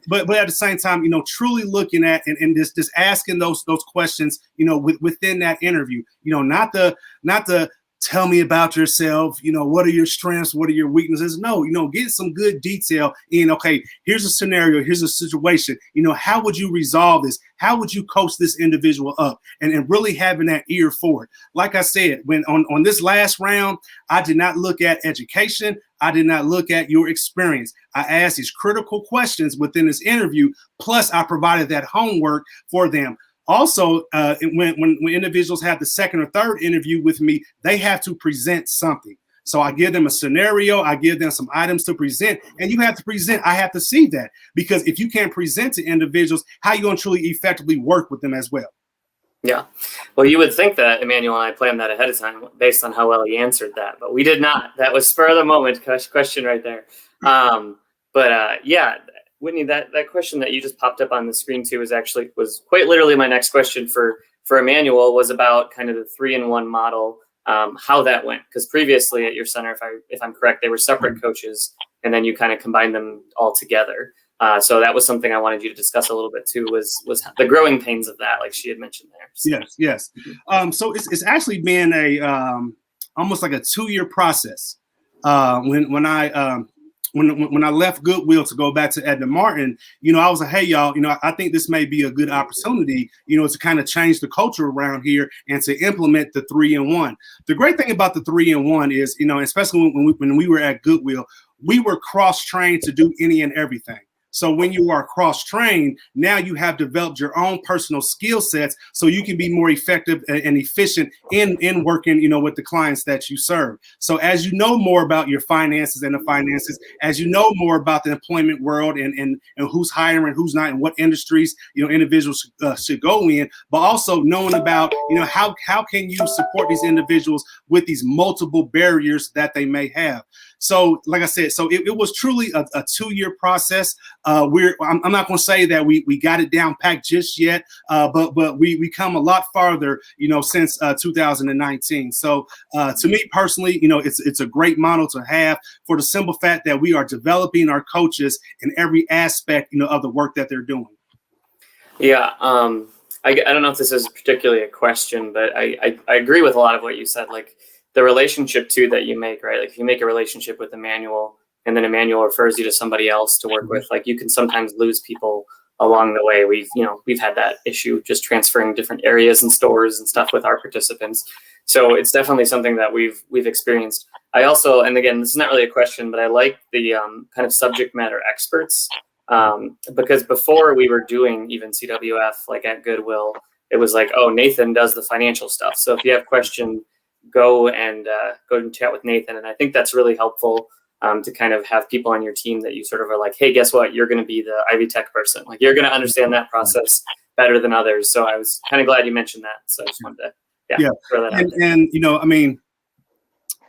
but at the same time, truly looking at and just asking those questions, within that interview, not the tell me about yourself. What are your strengths? What are your weaknesses? No, get some good detail in, okay, here's a scenario, here's a situation. How would you resolve this? How would you coach this individual up? And really having that ear for it. Like I said, when on this last round, I did not look at education. I did not look at your experience. I asked these critical questions within this interview, plus I provided that homework for them. Also, when individuals have the second or third interview with me, they have to present something. So I give them a scenario, I give them some items to present, and you have to present. I have to see that, because if you can't present to individuals, how are you going to truly effectively work with them as well? Yeah. Well, you would think that Emmanuel and I planned that ahead of time based on how well he answered that, but we did not. That was spur of the moment question right there. Whitney, that question that you just popped up on the screen too was quite literally my next question for Emmanuel, was about kind of the 3-in-1 model, how that went. Because previously at your center, if I'm correct, they were separate coaches, and then you kind of combined them all together. So that was something I wanted you to discuss a little bit too, was the growing pains of that, like she had mentioned there. So. Yes. So it's actually been a almost like a 2-year process. When I left Goodwill to go back to DeMartin, I was like, hey, y'all, I think this may be a good opportunity, to kind of change the culture around here and to implement the 3-in-1. The great thing about the 3-in-1 is, especially when we were at Goodwill, we were cross-trained to do any and everything. So when you are cross-trained, now you have developed your own personal skill sets so you can be more effective and efficient in working, with the clients that you serve. So as you know more about your finances and the finances, as you know more about the employment world and who's hiring, who's not, and what industries, individuals should go in, but also knowing about, how can you support these individuals with these multiple barriers that they may have. So, like I said, so it was truly a 2-year process. I'm not going to say that we got it down packed just yet, but we come a lot farther, since 2019. So, to me personally, it's a great model to have for the simple fact that we are developing our coaches in every aspect, of the work that they're doing. Yeah. I don't know if this is particularly a question, but I agree with a lot of what you said. Like, the relationship too that you make, right? Like, if you make a relationship with Emmanuel and then Emmanuel refers you to somebody else to work with, like, you can sometimes lose people along the way. We've had that issue just transferring different areas and stores and stuff with our participants. So it's definitely something that we've experienced. I also, and again, this is not really a question, but I like the kind of subject matter experts, because before we were doing even CWF, like at Goodwill, it was like, oh, Nathan does the financial stuff. So if you have question, go and chat with Nathan. And I think that's really helpful, to kind of have people on your team that you sort of are like, hey, guess what? You're going to be the Ivy Tech person. Like, you're going to understand that process better than others. So I was kind of glad you mentioned that. So I just wanted to, throw that out there. And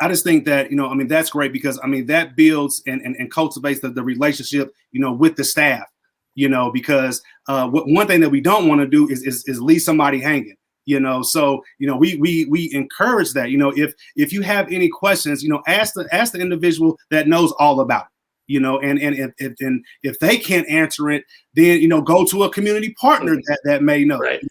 I just think that, that's great because, that builds and cultivates the relationship, with the staff, because one thing that we don't want to do is leave somebody hanging. So we encourage that. If you have any questions, ask the individual that knows all about it. And if they can't answer it, then go to a community partner that may know. Right.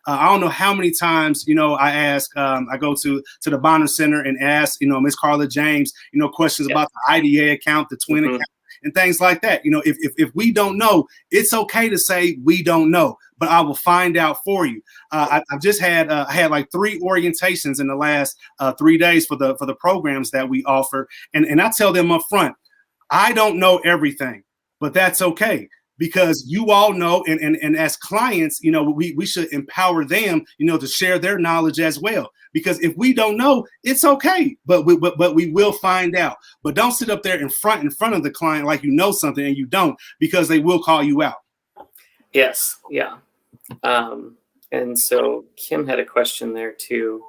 I don't know how many times I ask. I go to the DeMartin Center and ask Miss Carla James questions about the IDA account, the twin account, and things like that. If we don't know, it's okay to say we don't know, but I will find out for you. I've just had I had like 3 orientations in the last 3 days for the programs that we offer, and I tell them up front, I don't know everything, but that's okay. Because you all know, and as clients, we should empower them, to share their knowledge as well. Because if we don't know, it's okay, but we will find out. But don't sit up there in front of the client like you know something and you don't, because they will call you out. Yes, yeah. And so Kim had a question there too.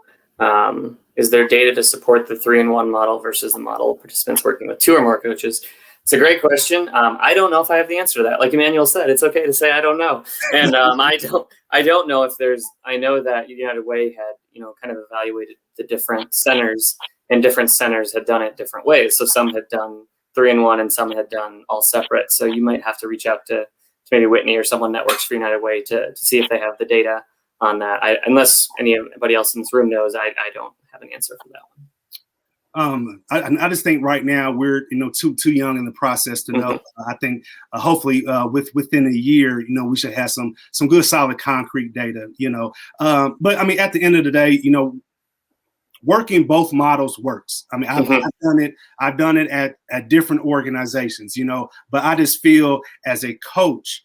Is there data to support the 3-in-1 model versus the model of participants working with 2 or more coaches? It's a great question. I don't know if I have the answer to that. Like Emmanuel said, it's okay to say I don't know. And I don't know if there's. I know that United Way had kind of evaluated the different centers, and different centers had done it different ways. So some had done 3-in-1 and some had done all separate. So you might have to reach out to maybe Whitney or someone that works for United Way to see if they have the data on that. Unless anybody else in this room knows, I don't have an answer for that one. I just think right now we're too young in the process to know. I think hopefully within a year we should have some good solid concrete data. But at the end of the day, working both models works. I've done it at different organizations. But I just feel as a coach,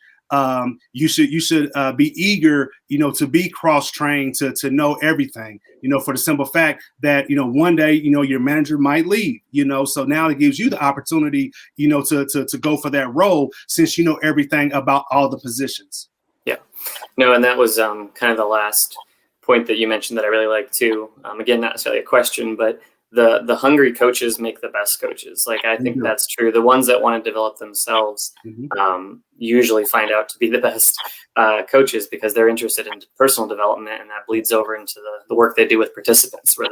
you should be eager, to be cross-trained, to know everything, for the simple fact that, one day, your manager might leave, so now it gives you the opportunity, to go for that role since you know everything about all the positions. Yeah, no, and that was kind of the last point that you mentioned that I really like too. Again, not necessarily a question, but the hungry coaches make the best coaches. Like, I think that's true. The ones that want to develop themselves usually find out to be the best coaches because they're interested in personal development, and that bleeds over into the work they do with participants, where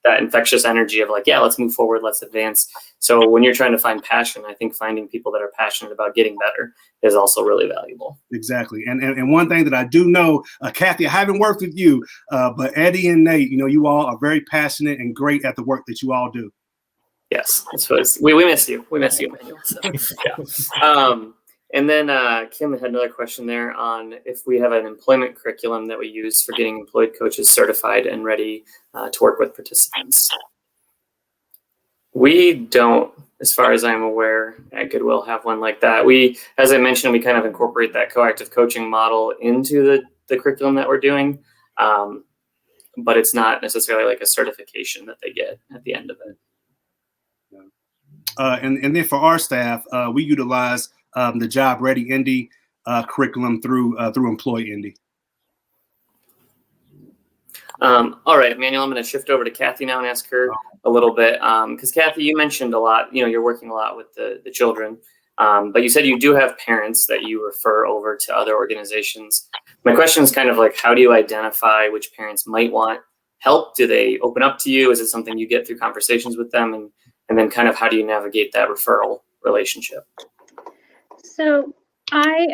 that infectious energy of like, yeah, let's move forward, let's advance. So when you're trying to find passion, I think finding people that are passionate about getting better is also really valuable. Exactly. And one thing that I do know, Kathy, I haven't worked with you, but Eddie and Nate, you all are very passionate and great at the work that you all do. Yes. We miss you. We miss you, Emmanuel. So, yeah. And then Kim had another question there on if we have an employment curriculum that we use for getting employed coaches certified and ready to work with participants. We don't as far as I'm aware, at Goodwill have one like that. We, as I mentioned, we kind of incorporate that coactive coaching model into the curriculum that we're doing, but it's not necessarily like a certification that they get at the end of it. And then for our staff, we utilize the Job Ready Indy curriculum through Employ Indy. All right, Manuel, I'm going to shift over to Kathy now and ask her a little bit, because Kathy, you mentioned a lot, you're working a lot with the children, but you said you do have parents that you refer over to other organizations. My question is kind of like, how do you identify which parents might want help? Do they open up to you? Is it something you get through conversations with them? And then kind of how do you navigate that referral relationship? So I,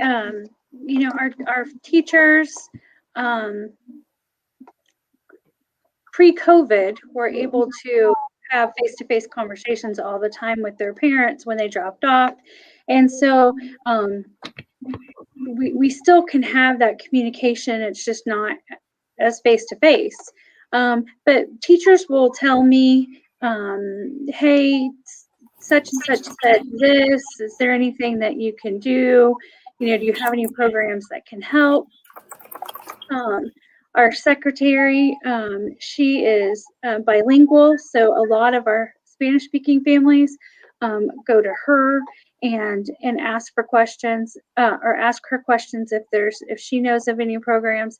our teachers, pre-COVID were able to have face-to-face conversations all the time with their parents when they dropped off. And so we still can have that communication. It's just not as face-to-face. But teachers will tell me, hey, such and such said this. Is there anything that you can do? Do you have any programs that can help? Our secretary, she is bilingual, so a lot of our Spanish-speaking families go to her and ask for questions or ask her questions if she knows of any programs.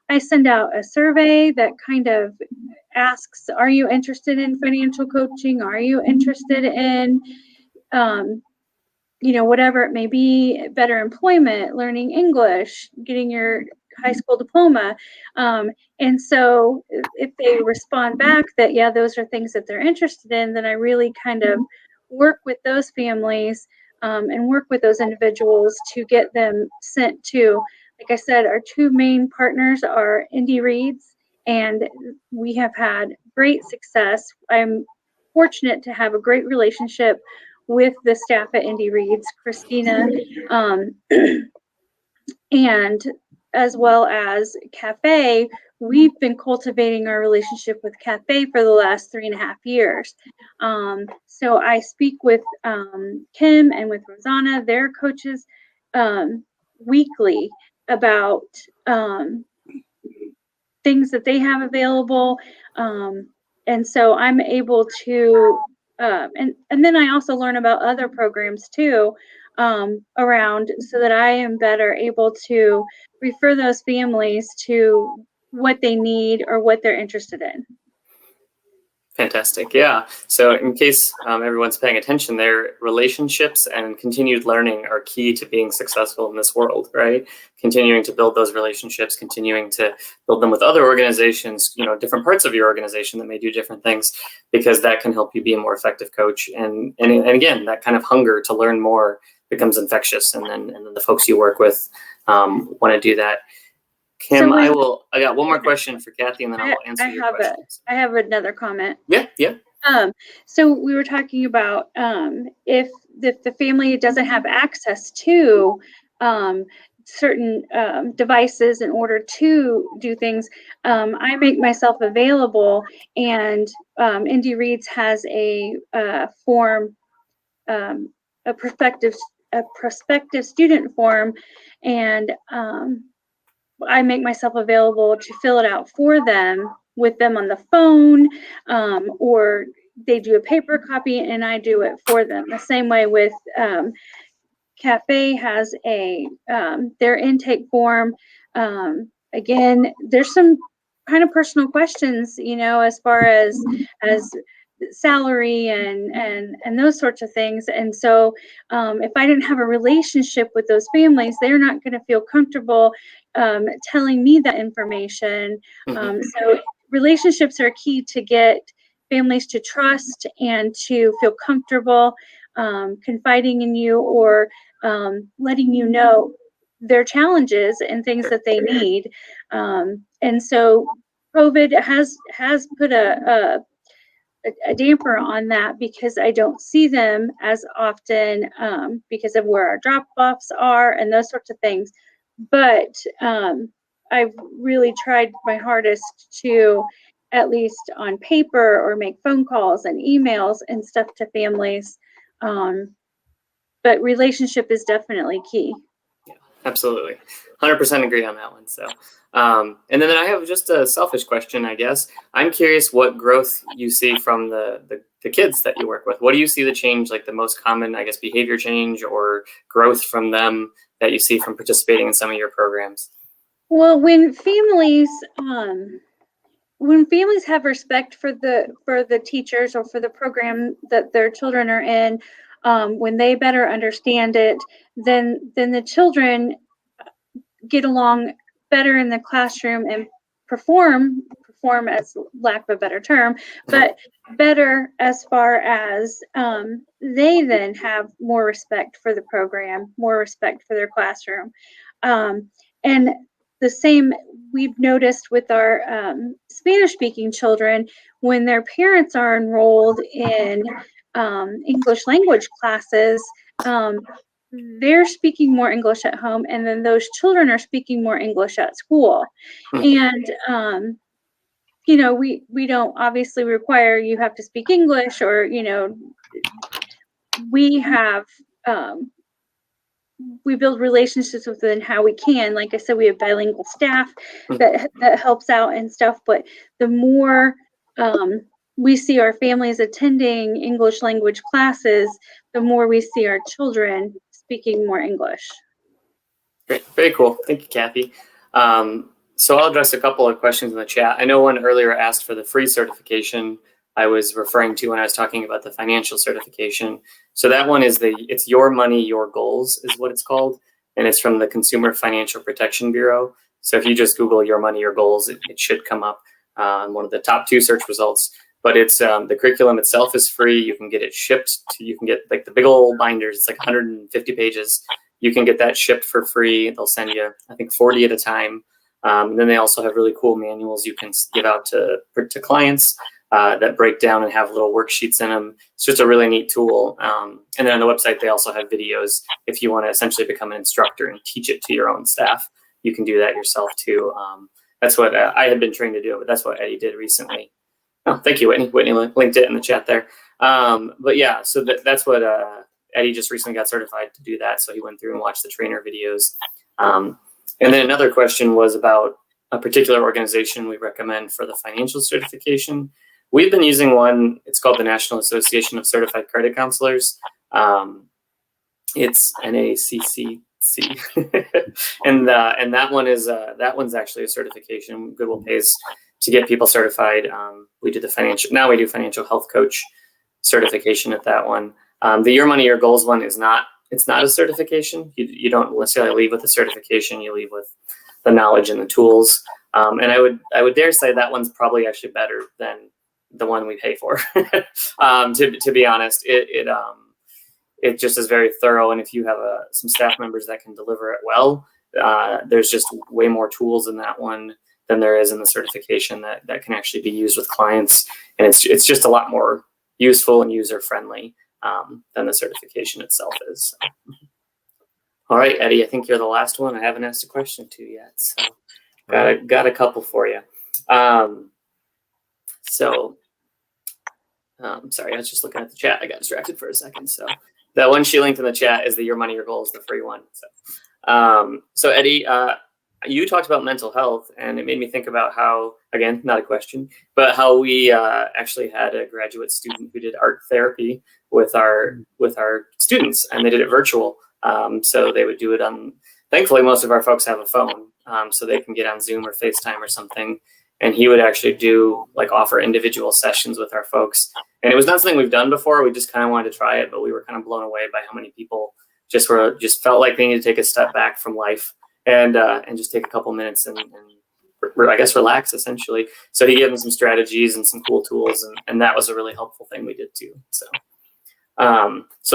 I send out a survey that kind of asks, are you interested in financial coaching? Are you interested in, whatever it may be, better employment, learning English, getting your high school diploma? And so if they respond back that, yeah, those are things that they're interested in, then I really kind of work with those families and work with those individuals to get them sent to, like I said, our two main partners are Indy Reads, and we have had great success. I'm fortunate to have a great relationship with the staff at Indy Reads, Christina, and as well as Cafe. We've been cultivating our relationship with Cafe for the last 3.5 years. So I speak with Kim and with Rosanna, their coaches, weekly about things that they have available. And so I'm able to, and then I also learn about other programs too around, so that I am better able to refer those families to what they need or what they're interested in. Fantastic. Yeah. So in case everyone's paying attention there, relationships and continued learning are key to being successful in this world, right? Continuing to build those relationships, continuing to build them with other organizations, different parts of your organization that may do different things, because that can help you be a more effective coach. And again, that kind of hunger to learn more becomes infectious. And then the folks you work with want to do that. Kim, So I got one more question for Kathy, and then I'll answer your questions. I have another comment. Yeah. So we were talking about if the family doesn't have access to certain devices in order to do things, I make myself available, and Indy Reads has a form, a prospective student form, and I make myself available to fill it out for them with them on the phone, or they do a paper copy and I do it for them. The same way with Cafe has their intake form. Again, there's some kind of personal questions, as far as salary and those sorts of things. And so if I didn't have a relationship with those families, they're not going to feel comfortable telling me that information. So relationships are key to get families to trust and to feel comfortable confiding in you, or letting you know their challenges and things that they need. And so COVID has put a damper on that, because I don't see them as often because of where our drop-offs are and those sorts of things. But I've really tried my hardest to, at least on paper, or make phone calls and emails and stuff to families But relationship is definitely key. Absolutely. 100% agree on that one. So, and then I have just a selfish question, I guess. I'm curious what growth you see from the kids that you work with. What do you see the change, like the most common, I guess, behavior change or growth from them that you see from participating in some of your programs? Well, when families have respect for the teachers or for the program that their children are in, when they better understand it, then the children get along better in the classroom and perform as lack of a better term, but better as far as they then have more respect for the program, more respect for their classroom. And the same we've noticed with our Spanish speaking children, when their parents are enrolled in English language classes, they're speaking more English at home, and then those children are speaking more English at school. And we don't obviously require you have to speak English, or we have we build relationships within how we can. Like I said, we have bilingual staff that helps out and stuff. But the more we see our families attending English language classes, the more we see our children speaking more English. Great. Very cool. Thank you, Kathy. So I'll address a couple of questions in the chat. I know one earlier asked for the free certification I was referring to when I was talking about the financial certification. So that one is it's Your Money, Your Goals is what it's called. And it's from the Consumer Financial Protection Bureau. So if you just Google Your Money, Your Goals, it should come up on one of the top 2 search results. But it's the curriculum itself is free. You can get it shipped you can get like the big old binders. It's like 150 pages. You can get that shipped for free. They'll send you, I think, 40 at a time. And then they also have really cool manuals you can give out to clients that break down and have little worksheets in them. It's just a really neat tool. And then on the website, they also have videos. If you want to essentially become an instructor and teach it to your own staff, you can do that yourself too. That's what I had been trained to do, but that's what Eddie did recently. Oh, thank you, Whitney. Whitney linked it in the chat there. But yeah, so that's what Eddie just recently got certified to do that. So he went through and watched the trainer videos. And then another question was about a particular organization we recommend for the financial certification. We've been using one. It's called the National Association of Certified Credit Counselors. It's NACCC, and that one is that one's actually a certification. Goodwill pays to get people certified. We do financial health coach certification at that one. The Your Money, Your Goals one is not. It's not a certification. You don't necessarily leave with a certification. You leave with the knowledge and the tools. And I would dare say that one's probably actually better than the one we pay for. To be honest, it just is very thorough. And if you have some staff members that can deliver it well, there's just way more tools in that one than there is in the certification that can actually be used with clients. And it's just a lot more useful and user friendly than the certification itself is. All right, Eddie, I think you're the last one I haven't asked a question to yet. So got a couple for you. Sorry, I was just looking at the chat. I got distracted for a second. So that one she linked in the chat is the Your Money, Your Goals, the free one. So Eddie, you talked about mental health, and it made me think about how, again, not a question, but how we actually had a graduate student who did art therapy with our students, and they did it virtual. So they would do it on, thankfully, most of our folks have a phone, so they can get on Zoom or FaceTime or something. And he would actually offer individual sessions with our folks. And it was not something we've done before. We just kind of wanted to try it, but we were kind of blown away by how many people just felt like they needed to take a step back from life and just take a couple minutes and I guess relax essentially. So he gave them some strategies and some cool tools, and that was a really helpful thing we did too. So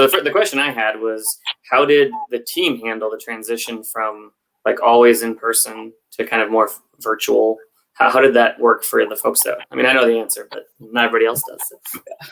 the question I had was, how did the team handle the transition from always in person to kind of more virtual? How did that work for the folks that, I know the answer, but not everybody else does. So.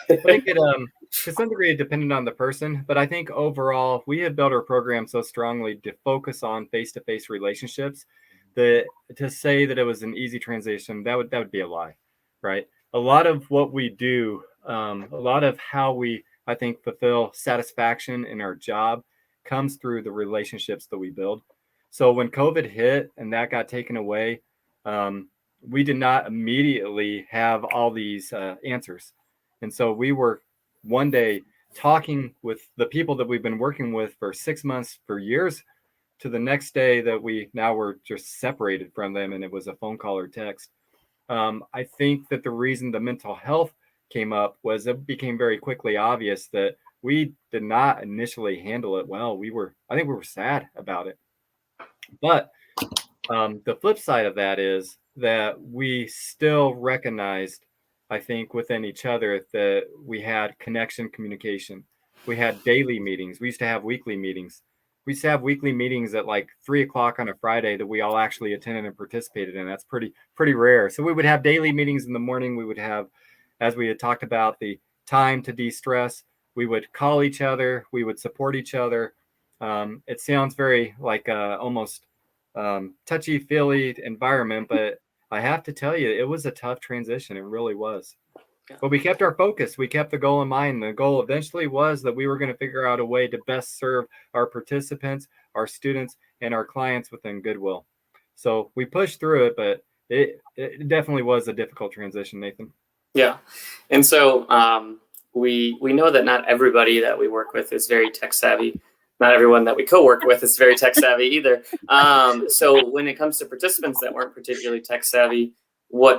I think it, to some degree, it depended on the person, but I think overall, we have built our program so strongly to focus on face-to-face relationships that to say that it was an easy transition, that would be a lie, right? A lot of what we do, a lot of how we, I think, fulfill satisfaction in our job comes through the relationships that we build. So when COVID hit and that got taken away, we did not immediately have all these answers. And so we were one day talking with the people that we've been working with for 6 months, for years, to the next day that we now were just separated from them, and it was a phone call or text. I think that the reason the mental health came up was it became very quickly obvious that we did not initially handle it well. I think we were sad about it. But the flip side of that is that we still recognized, I think, within each other that we had connection, communication. We had daily meetings. We used to have weekly meetings. We used to have weekly meetings at like 3 o'clock on a Friday that we all actually attended and participated in. That's pretty rare. So we would have daily meetings in the morning. We would have, as we had talked about, the time to de-stress. We would call each other. We would support each other. It sounds very like almost touchy-feely environment, but I have to tell you, it was a tough transition. It really was. But we kept our focus. We kept the goal in mind. The goal eventually was that we were going to figure out a way to best serve our participants, our students, and our clients within Goodwill. So we pushed through it, but it definitely was a difficult transition, Nathan. Yeah. And so we know that not everybody that we work with is very tech savvy. Not everyone that we co-work with is very tech savvy either. So when it comes to participants that weren't particularly tech savvy,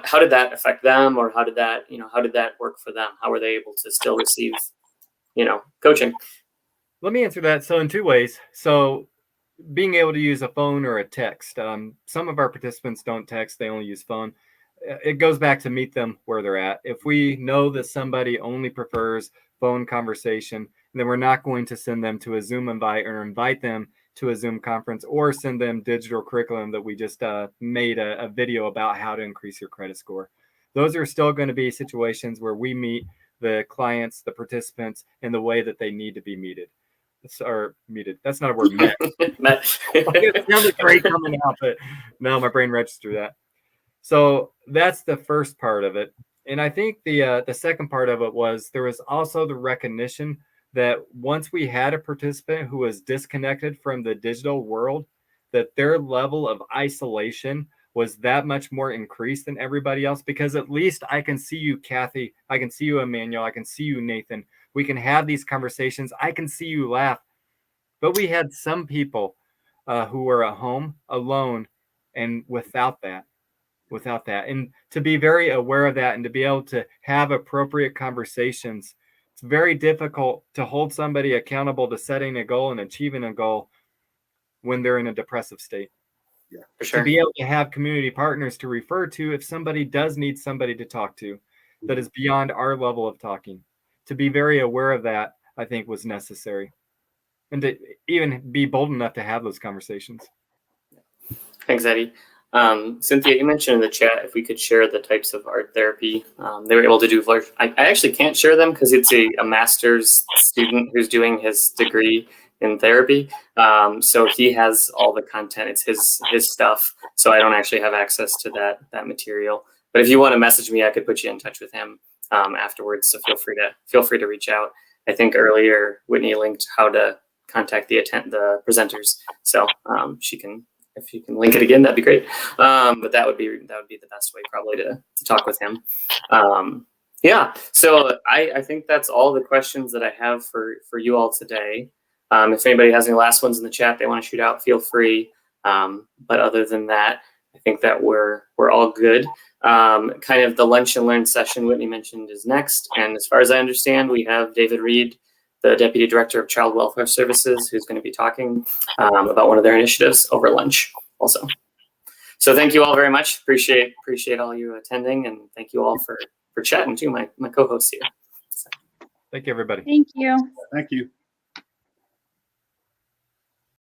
how did that affect them, or how did that work for them? How were they able to still receive, coaching? Let me answer that. So in two ways. So being able to use a phone or a text. Some of our participants don't text, they only use phone. It goes back to meet them where they're at. If we know that somebody only prefers phone conversation, then we're not going to send them to a Zoom invite or invite them to a Zoom conference or send them digital curriculum that we just made a video about how to increase your credit score. Those are still going to be situations where we meet the clients, the participants, in the way that they need to be meted. Or meted. That's not a word. Met. It sounded great coming out, but no, my brain registered that. So that's the first part of it. And I think the second part of it was there was also the recognition that once we had a participant who was disconnected from the digital world, that their level of isolation was that much more increased than everybody else, because at least I can see you, Kathy. I can see you, Emmanuel. I can see you, Nathan. We can have these conversations. I can see you laugh. But we had some people who were at home alone and without that. And to be very aware of that and to be able to have appropriate conversations. It's very difficult to hold somebody accountable to setting a goal and achieving a goal when they're in a depressive state. Yeah, for sure. To be able to have community partners to refer to if somebody does need somebody to talk to that is beyond our level of talking. To be very aware of that, I think, was necessary. And to even be bold enough to have those conversations. Thanks, Eddie. Cynthia, you mentioned in the chat if we could share the types of art therapy they were able to do. I actually can't share them because it's a master's student who's doing his degree in therapy. So he has all the content. It's his stuff. So I don't actually have access to that material. But if you want to message me, I could put you in touch with him afterwards. So feel free to reach out. I think earlier Whitney linked how to contact the presenters. So if you can link it again, that'd be great. But that would be the best way probably to talk with him. Yeah. So I think that's all the questions that I have for you all today. If anybody has any last ones in the chat they want to shoot out, feel free. But other than that, I think that we're all good. Kind of the lunch and learn session Whitney mentioned is next. And as far as I understand, we have David Reed, the Deputy Director of Child Welfare Services, who's going to be talking about one of their initiatives over lunch also. So thank you all very much. Appreciate all you attending, and thank you all for chatting too, my co-hosts here. Thank you, everybody. Thank you. Thank you.